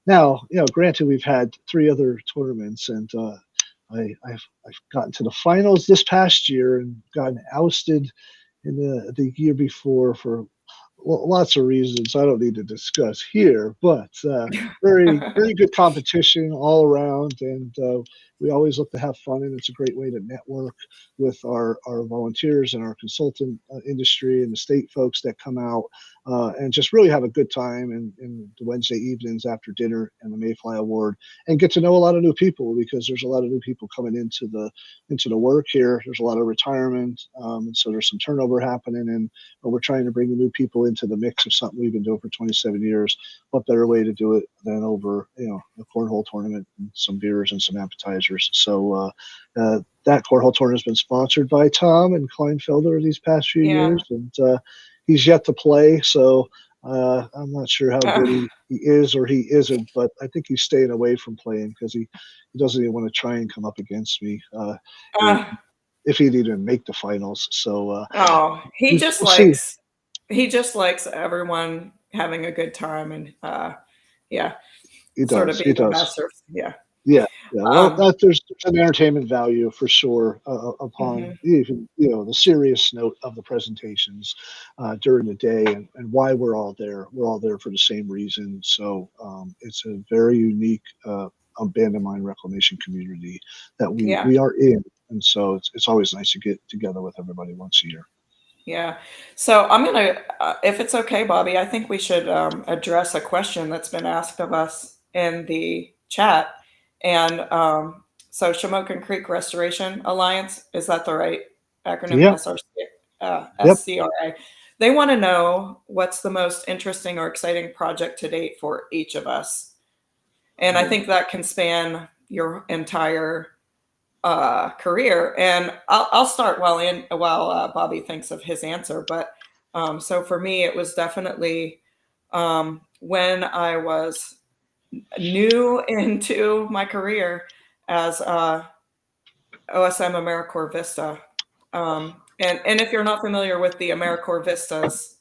Now, granted, we've had 3 other tournaments, and I've gotten to the finals this past year and gotten ousted in the year before for lots of reasons I don't need to discuss here, but very, very good competition all around, and we always look to have fun, and it's a great way to network with our volunteers and our consultant industry and the state folks that come out, and just really have a good time in the Wednesday evenings after dinner and the Mayfly Award, and get to know a lot of new people, because there's a lot of new people coming into the work here. There's a lot of retirement, and so there's some turnover happening, and we're trying to bring the new people into the mix of something we've been doing for 27 years. What better way to do it than over, a cornhole tournament and some beers and some appetizers. So that cornhole tournament has been sponsored by Tom and Kleinfelder these past few yeah. years, and he's yet to play. So I'm not sure how good he is or he isn't, but I think he's staying away from playing because he doesn't even want to try and come up against me. Uh, If he'd even make the finals. So oh, we'll see. he just likes everyone having a good time, and yeah, He sort of does. He being the does. master. Yeah. Yeah. Yeah. Well, Um, there's an entertainment value for sure upon mhm. even the serious note of the presentations during the day, and why we're all there. We're all there for the same reason. So it's a very unique abandoned mine reclamation community that Yeah. we are in, and so it's always nice to get together with everybody once a year. Yeah. So I'm gonna, if it's okay, Bobby, I think we should address a question that's been asked of us in the chat. And so Shamokin Creek Restoration Alliance, is that the right acronym? Yep. SRC, Yep. SCRA. They want to know what's the most interesting or exciting project to date for each of us. And I think that can span your entire career. And I'll start while Bobby thinks of his answer. But so for me, it was definitely when I was new into my career as OSM AmeriCorps Vista. And if you're not familiar with the AmeriCorps Vistas,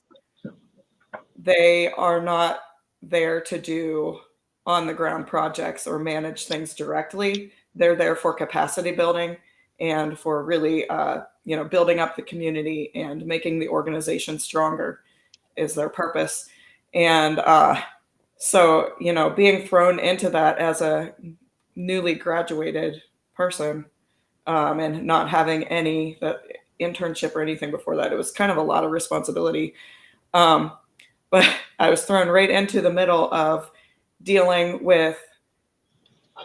they are not there to do on the ground projects or manage things directly. They're there for capacity building and for really, building up the community and making the organization stronger is their purpose. And so, being thrown into that as a newly graduated person, and not having any internship or anything before that, it was kind of a lot of responsibility. Um, but I was thrown right into the middle of dealing with.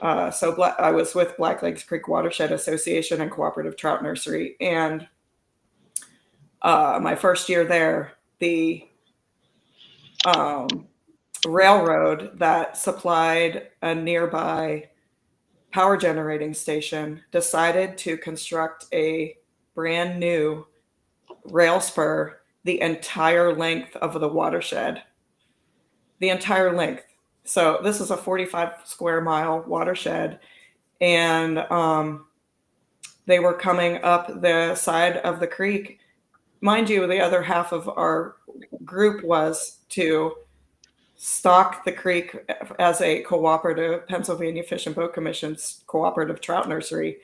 I was with Black Lakes Creek Watershed Association and Cooperative Trout Nursery, and my first year there, the railroad that supplied a nearby power generating station decided to construct a brand new rail spur the entire length of the watershed. The entire length. So this is a 45 square mile watershed, and they were coming up the side of the creek. Mind you, the other half of our group was to stock the creek as a cooperative, Pennsylvania Fish and Boat Commission's cooperative trout nursery.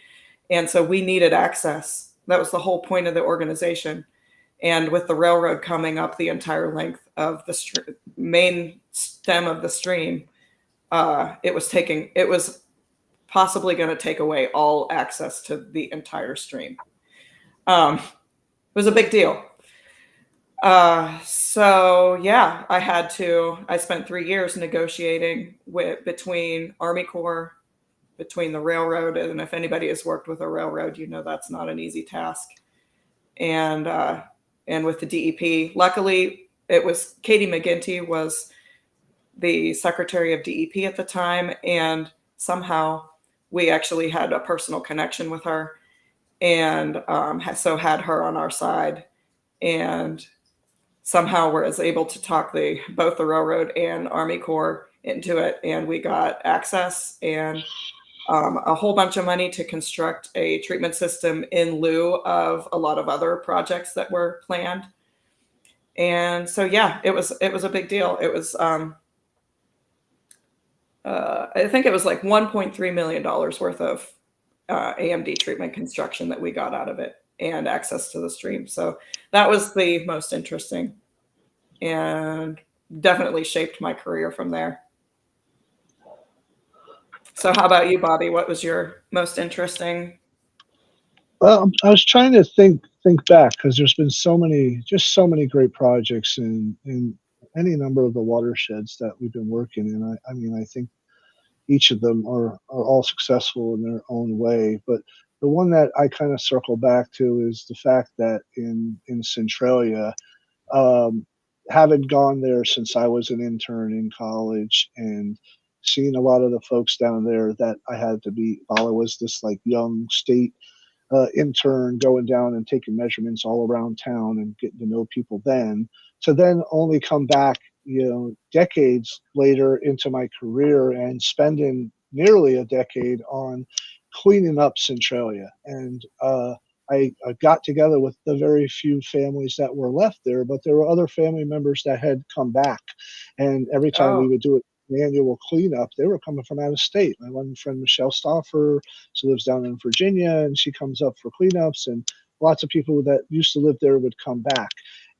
And so we needed access. That was the whole point of the organization. And with the railroad coming up the entire length of the main stem of the stream, it was possibly going to take away all access to the entire stream. It was a big deal. So yeah, I spent 3 years negotiating between Army Corps, between the railroad, and if anybody has worked with a railroad, you know that's not an easy task. And with the DEP, luckily it was Katie McGinty was the Secretary of DEP at the time, and somehow we actually had a personal connection with her, and so had her on our side, and somehow was able to talk both the railroad and Army Corps into it, and we got access and a whole bunch of money to construct a treatment system in lieu of a lot of other projects that were planned. And so yeah, it was a big deal. It was I think it was like $1.3 million worth of AMD treatment construction that we got out of it, and access to the stream. So that was the most interesting, and definitely shaped my career from there. So how about you, Bobby? What was your most interesting? Well, I was trying to think back because there's been just so many great projects in any number of the watersheds that we've been working in. I mean, I think each of them are all successful in their own way. But the one that I kind of circle back to is the fact that in Centralia, um, having gone there since I was an intern in college and seeing a lot of the folks down there that I had to meet while I was this like young state intern going down and taking measurements all around town and getting to know people then, to then only come back, decades later into my career and spending nearly a decade on cleaning up Centralia. And I got together with the very few families that were left there, but there were other family members that had come back. And every time we Oh, would do an annual cleanup, they were coming from out of state. My one friend, Michelle Stauffer, she lives down in Virginia, and she comes up for cleanups, and lots of people that used to live there would come back.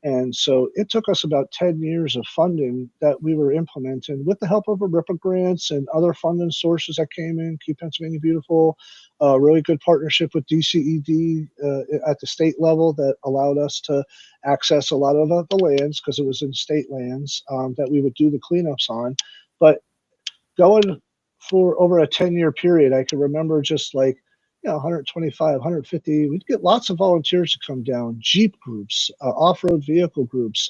And so it took us about 10 years of funding that we were implementing with the help of ARIPA grants and other funding sources that came in, Keep Pennsylvania Beautiful, a really good partnership with DCED at the state level that allowed us to access a lot of the lands because it was in state lands that we would do the cleanups on. But going for over a 10-year period, I can remember just like, 125, 150, we'd get lots of volunteers to come down, Jeep groups, off-road vehicle groups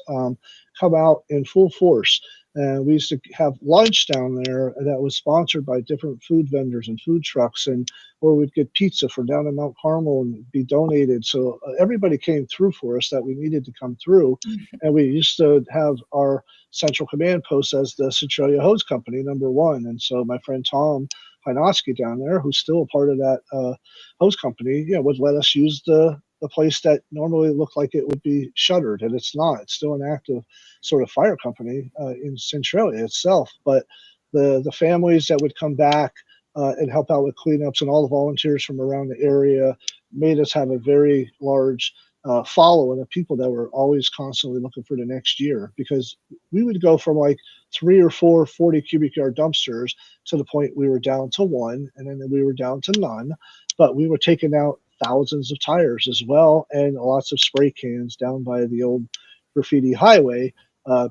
come out in full force. And we used to have lunch down there that was sponsored by different food vendors and food trucks, and or we'd get pizza from down in Mount Carmel and be donated. So everybody came through for us that we needed to come through. And we used to have our central command post as the Centralia Hose Company #1. And so my friend Tom Kleinfelder down there, who's still a part of that hose company, would let us use the place that normally looked like it would be shuttered, and it's not. It's still an active sort of fire company in Centralia itself. But the families that would come back and help out with cleanups, and all the volunteers from around the area made us have a very large following of people that were always constantly looking for the next year, because we would go from like 3 or 4 40 cubic yard dumpsters to the point we were down to 1, and then we were down to none. But we were taking out thousands of tires as well, and lots of spray cans down by the old graffiti highway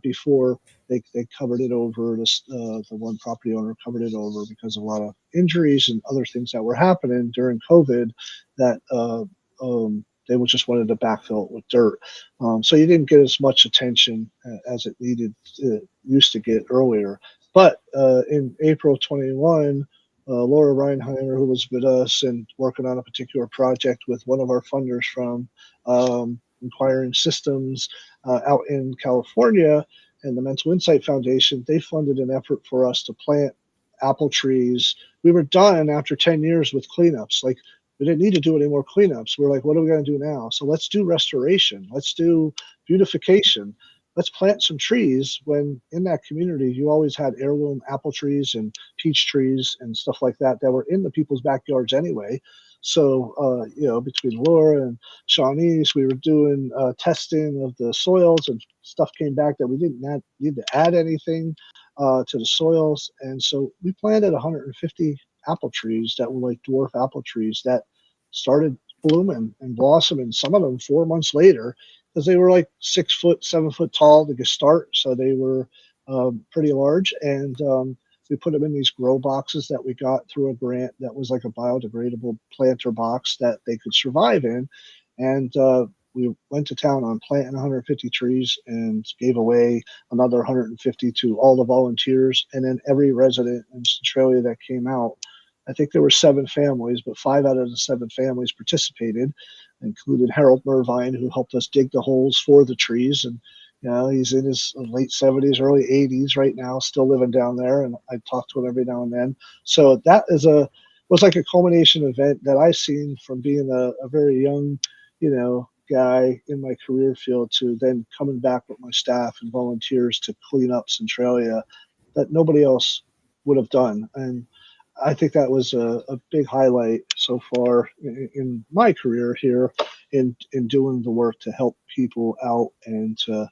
before they covered it over. The one property owner covered it over because of a lot of injuries and other things that were happening during COVID that they just wanted to backfill it with dirt. So you didn't get as much attention as it used to get earlier. But in April 21, Laura Reinheimer, who was with us and working on a particular project with one of our funders from Inquiring Systems out in California, and the Mental Insight Foundation, they funded an effort for us to plant apple trees. We were done after 10 years with cleanups. Like, we didn't need to do any more cleanups. We're like, what are we going to do now? So let's do restoration. Let's do beautification. Let's plant some trees. When in that community, you always had heirloom apple trees and peach trees and stuff like that that were in the people's backyards anyway. So, between Laura and Shawnee's, we were doing testing of the soils, and stuff came back that we didn't need to add anything to the soils. And so we planted 150 apple trees that were like dwarf apple trees that started blooming and blossoming, some of them 4 months later, because they were like 6 foot, 7 foot tall to get start. So they were pretty large. And we put them in these grow boxes that we got through a grant that was like a biodegradable planter box that they could survive in. And we went to town on planting 150 trees and gave away another 150 to all the volunteers. And then every resident in Centralia that came out, I think there were 7 families, but 5 out of the 7 families participated, including Harold Mervine, who helped us dig the holes for the trees. And he's in his late 70s, early 80s right now, still living down there, and I talk to him every now and then. So that was like a culmination event that I've seen from being a very young, guy in my career field to then coming back with my staff and volunteers to clean up Centralia that nobody else would have done. And I think that was a big highlight so far in my career here in doing the work to help people out and to,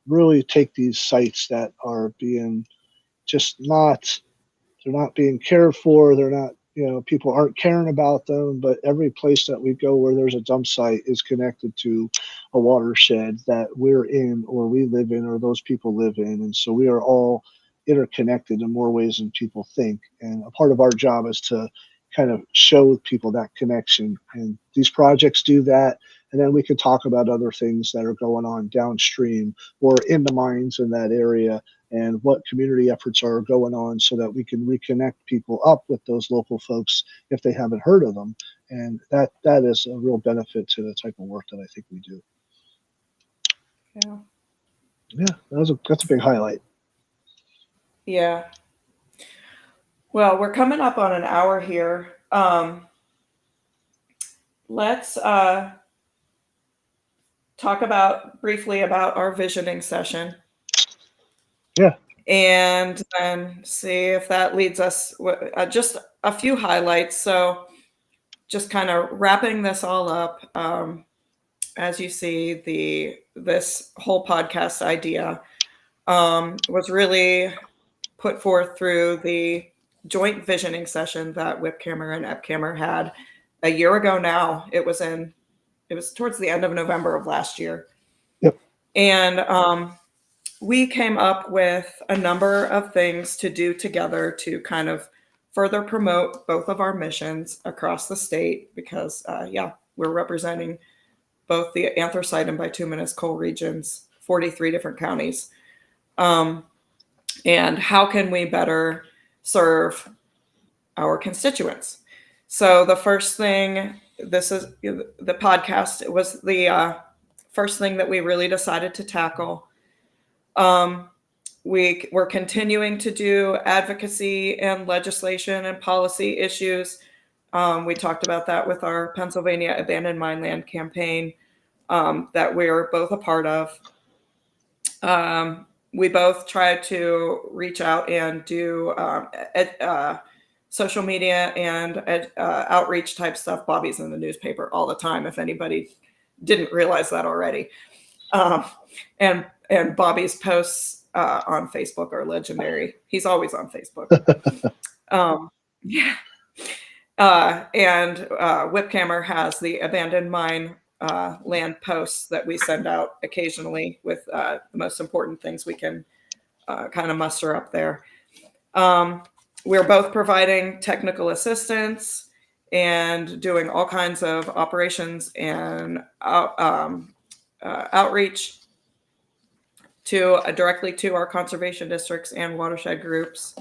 really take these sites that are being they're not being cared for. They're not, people aren't caring about them, but every place that we go where there's a dump site is connected to a watershed that we're in or we live in or those people live in. And so we are all interconnected in more ways than people think. And a part of our job is to kind of show people that connection. And these projects do that. And then we can talk about other things that are going on downstream or in the mines in that area and what community efforts are going on so that we can reconnect people up with those local folks if they haven't heard of them. And that is a real benefit to the type of work that I think we do. Yeah. Yeah, that's a big highlight. Yeah. Well, we're coming up on an hour here. Let's talk briefly about our visioning session. Yeah. And then see if that leads us just a few highlights. So just kind of wrapping this all up. As you see, this whole podcast idea was really put forth through the joint visioning session that WIPCAMR and EPCAMR had a year ago now. It was towards the end of November of last year. Yep. And we came up with a number of things to do together to kind of further promote both of our missions across the state because, we're representing both the anthracite and bituminous coal regions, 43 different counties. And how can we better serve our constituents? So the first thing, this is the podcast, it was the first thing that we really decided to tackle. We're continuing to do advocacy and legislation and policy issues. We talked about that with our Pennsylvania Abandoned Mine Land campaign that we're both a part of. We both try to reach out and do social media and outreach type stuff. Bobby's in the newspaper all the time, if anybody didn't realize that already. And Bobby's posts on Facebook are legendary. He's always on Facebook. Yeah. And WIPCAMR has the abandoned mine land posts that we send out occasionally with the most important things we can kind of muster up there. We're both providing technical assistance and doing all kinds of operations and outreach to directly to our conservation districts and watershed groups,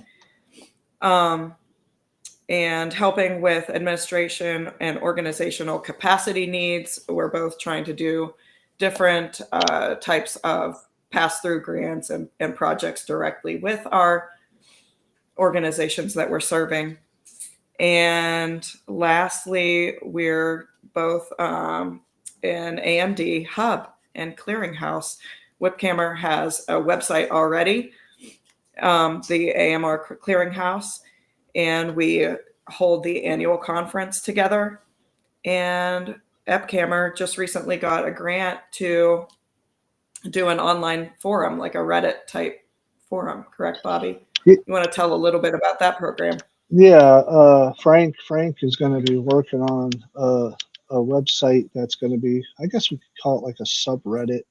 and helping with administration and organizational capacity needs. We're both trying to do different types of pass-through grants and projects directly with our organizations that we're serving. And lastly, we're both an AMD hub and clearinghouse. Whipcammer has a website already, the AMR clearinghouse, and we hold the annual conference together. And Epcammer just recently got a grant to do an online forum, like a Reddit type forum. Correct, Bobby? You want to tell a little bit about that program? Yeah, Frank is going to be working on a website that's going to be, I guess we could call it like a subreddit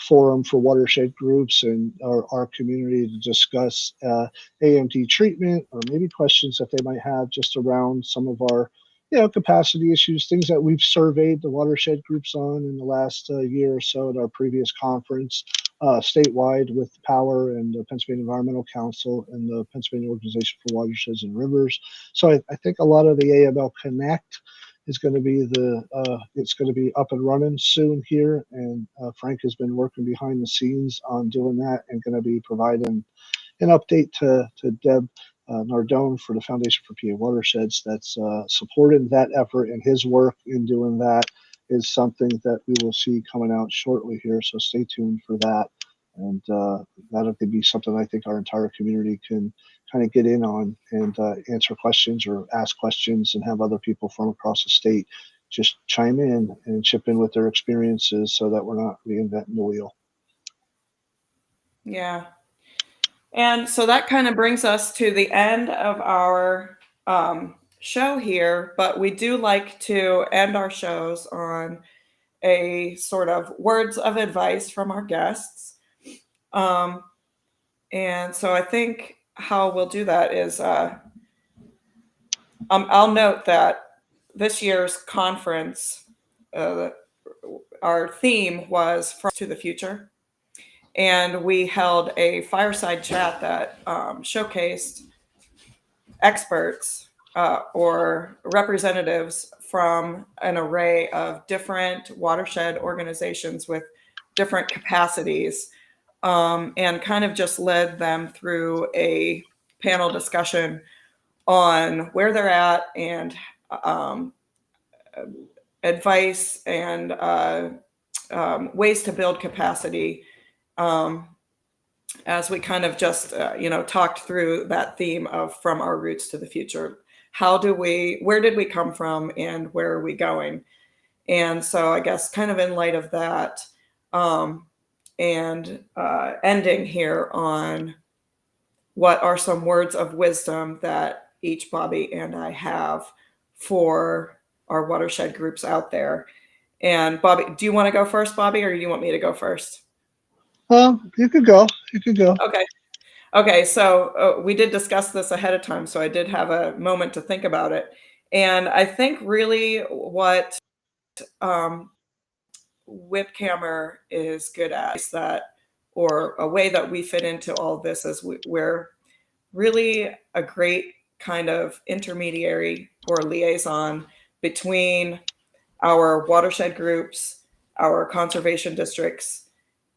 forum for watershed groups and our community to discuss AMD treatment, or maybe questions that they might have just around some of our capacity issues, things that we've surveyed the watershed groups on in the last year or so at our previous conference. Statewide with Power and the Pennsylvania Environmental Council and the Pennsylvania Organization for Watersheds and Rivers. So I think a lot of the AML Connect is going to be it's going to be up and running soon here. And Frank has been working behind the scenes on doing that and going to be providing an update to Deb Nardone for the Foundation for PA Watersheds that's supported that effort, and his work in doing that is something that we will see coming out shortly here. So stay tuned for that. And that'll be something I think our entire community can kind of get in on and answer questions or ask questions, and have other people from across the state just chime in and chip in with their experiences so that we're not reinventing the wheel. Yeah. And so that kind of brings us to the end of our show here, but we do like to end our shows on a sort of words of advice from our guests. And so I think how we'll do that is I'll note that this year's conference, our theme was From to the Future. And we held a fireside chat that showcased experts or representatives from an array of different watershed organizations with different capacities, and kind of just led them through a panel discussion on where they're at and advice and ways to build capacity, as we kind of just talked through that theme of from our roots to the future. Where did we come from, and where are we going? And so I guess kind of in light of that, and ending here on what are some words of wisdom that each Bobby and I have for our watershed groups out there. And Bobby, do you want to go first, Bobby, or do you want me to go first? You could go. Okay. So we did discuss this ahead of time, so I did have a moment to think about it. And I think really what Whipcammer is good at is that, or a way that we fit into all of this, is we're really a great kind of intermediary or liaison between our watershed groups, our conservation districts,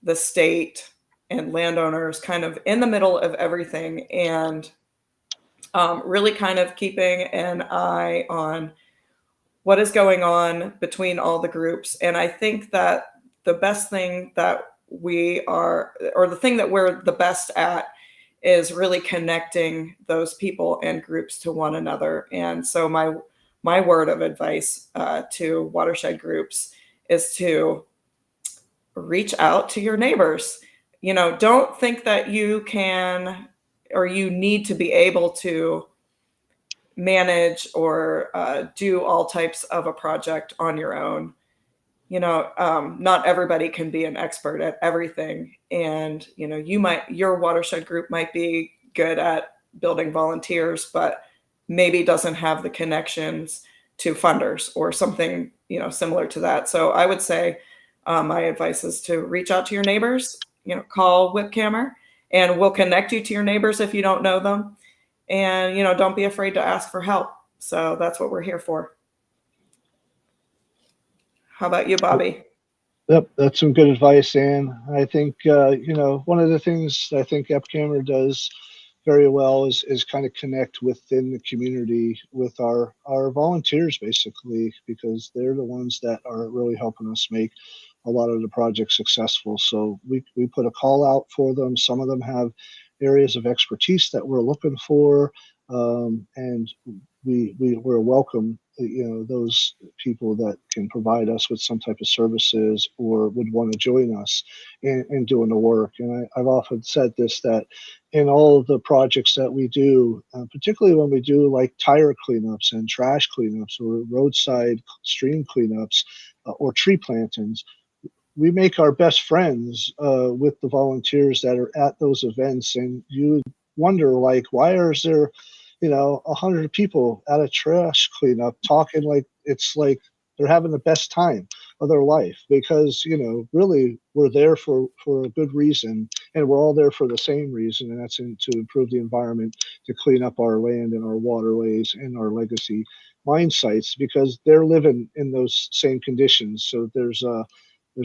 the state, and landowners, kind of in the middle of everything, and really kind of keeping an eye on what is going on between all the groups. And I think that the best thing that we are, or the thing that we're the best at, is really connecting those people and groups to one another. And so my word of advice to watershed groups is to reach out to your neighbors. Don't think that you can or you need to be able to manage or do all types of a project on your own. Not everybody can be an expert at everything. And, your watershed group might be good at building volunteers, but maybe doesn't have the connections to funders or something, similar to that. So I would say my advice is to reach out to your neighbors, call Whipcammer, and we'll connect you to your neighbors if you don't know them. And, don't be afraid to ask for help. So that's what we're here for. How about you, Bobby? Yep, that's some good advice, Ann. I think one of the things I think EPCAMR does very well is kind of connect within the community with our volunteers, basically, because they're the ones that are really helping us make a lot of the projects successful. So we put a call out for them. Some of them have areas of expertise that we're looking for, and we're welcome, those people that can provide us with some type of services or would want to join us in doing the work. And I've often said this, that in all of the projects that we do, particularly when we do like tire cleanups and trash cleanups or roadside stream cleanups or tree plantings, we make our best friends with the volunteers that are at those events. And you wonder, like, why is there 100 people at a trash cleanup talking like it's like they're having the best time of their life? Because really we're there for a good reason, and we're all there for the same reason, and that's to improve the environment, to clean up our land and our waterways and our legacy mine sites, because they're living in those same conditions. So there's a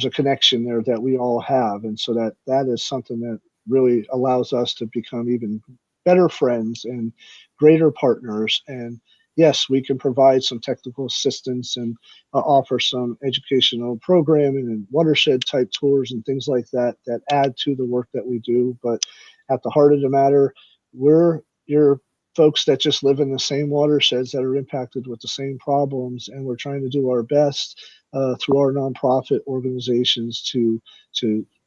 connection there that we all have, and so that is something that really allows us to become even better friends and greater partners. And yes, we can provide some technical assistance and offer some educational programming and watershed type tours and things like that that add to the work that we do. But at the heart of the matter, we're your folks that just live in the same watersheds that are impacted with the same problems, and we're trying to do our best through our nonprofit organizations to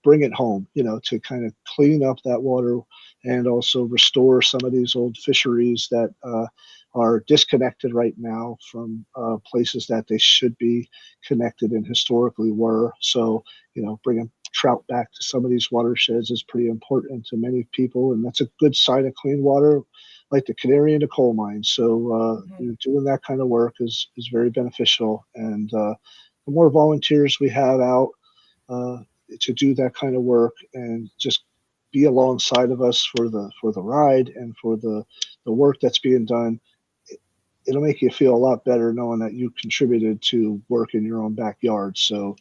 bring it home, to kind of clean up that water and also restore some of these old fisheries that are disconnected right now from places that they should be connected and historically were. So, bringing trout back to some of these watersheds is pretty important to many people, and that's a good sign of clean water, like the canary in the coal mine. So doing that kind of work is very beneficial, and the more volunteers we have out to do that kind of work and just be alongside of us for the ride and for the work that's being done, it'll make you feel a lot better knowing that you contributed to work in your own backyard. So,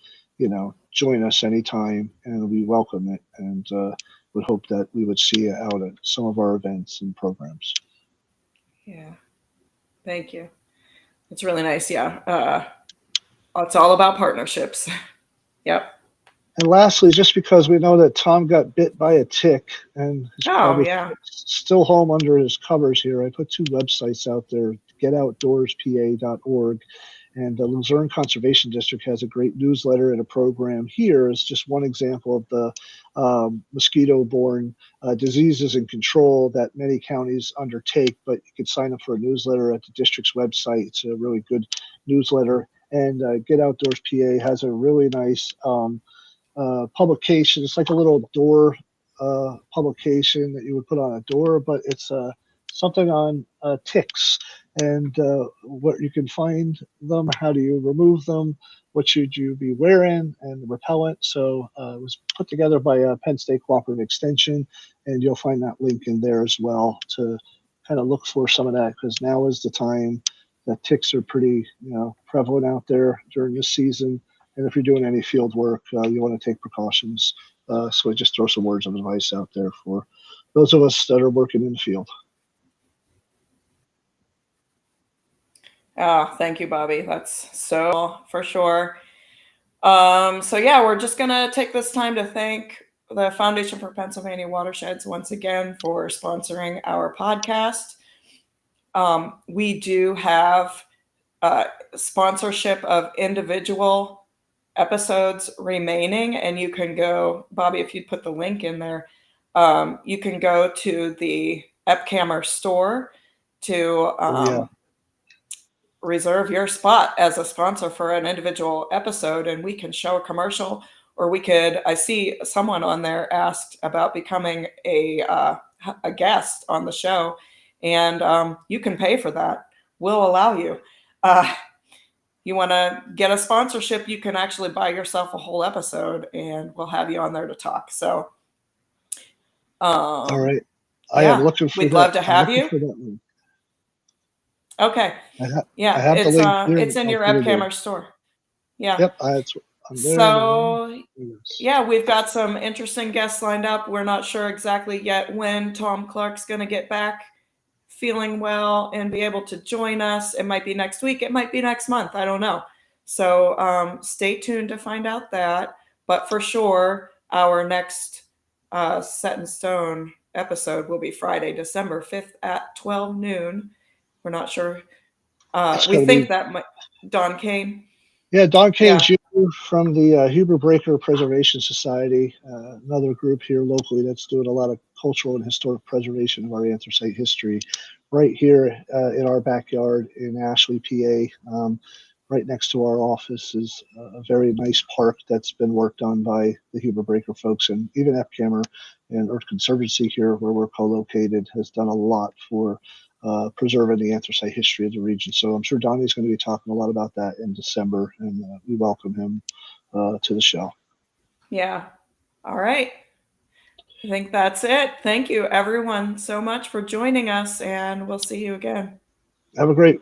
join us anytime, and we welcome it, and would hope that we would see you out at some of our events and programs. Yeah, thank you. It's really nice. Yeah, it's all about partnerships. Yep. And lastly, just because we know that Tom got bit by a tick and is Oh, probably yeah. still home under his covers here, I put two websites out there: getoutdoorspa.org, and the Luzerne Conservation District has a great newsletter and a program. Here is just one example of the mosquito-borne diseases and control that many counties undertake, but you can sign up for a newsletter at the district's website. It's a really good newsletter. And Get Outdoors PA has a really nice publication. It's like a little door publication that you would put on a door, but it's something on ticks and what you can find them, how do you remove them, what should you be wearing, and the repellent. So it was put together by Penn State Cooperative Extension, and you'll find that link in there as well to kind of look for some of that, because now is the time that ticks are pretty prevalent out there during this season. And if you're doing any field work, you want to take precautions. So I just throw some words of advice out there for those of us that are working in the field. Oh, thank you, Bobby. That's so for sure. So yeah, we're just gonna take this time to thank the Foundation for Pennsylvania Watersheds once again for sponsoring our podcast. We do have sponsorship of individual episodes remaining, and you can go, Bobby, if you put the link in there, you can go to the EPCAMR store to reserve your spot as a sponsor for an individual episode, and we can show a commercial, or I see someone on there asked about becoming a guest on the show, and you can pay for that. We'll allow you. you want to get a sponsorship, you can actually buy yourself a whole episode, and we'll have you on there to talk. So, All right. I am yeah, looking for we'd that. love to I'm have looking you. for that link. Okay. I Yeah, have the link here. it's in your Epcammer store. Yeah. Yep, I'm there now. So, yeah, we've got some interesting guests lined up. We're not sure exactly yet when Tom Clark's going to get back feeling well and be able to join us. It might be next week. It might be next month. I don't know. So stay tuned to find out that. But for sure, our next set in stone episode will be Friday, December 5th at 12 noon. We're not sure. We think that Don Kane. Yeah, Don Kane Yeah. Jr. from the Huber Breaker Preservation Society, another group here locally that's doing a lot of cultural and historic preservation of our anthracite history, right here in our backyard in Ashley, PA. Right next to our office is a very nice park that's been worked on by the Huber Breaker folks, and even Epcammer and Earth Conservancy here, where we're co-located, has done a lot for preserving the anthracite history of the region. So I'm sure Donnie's going to be talking a lot about that in December, and we welcome him to the show. Yeah. All right. I think that's it. Thank you, everyone, so much for joining us, and we'll see you again. Have a great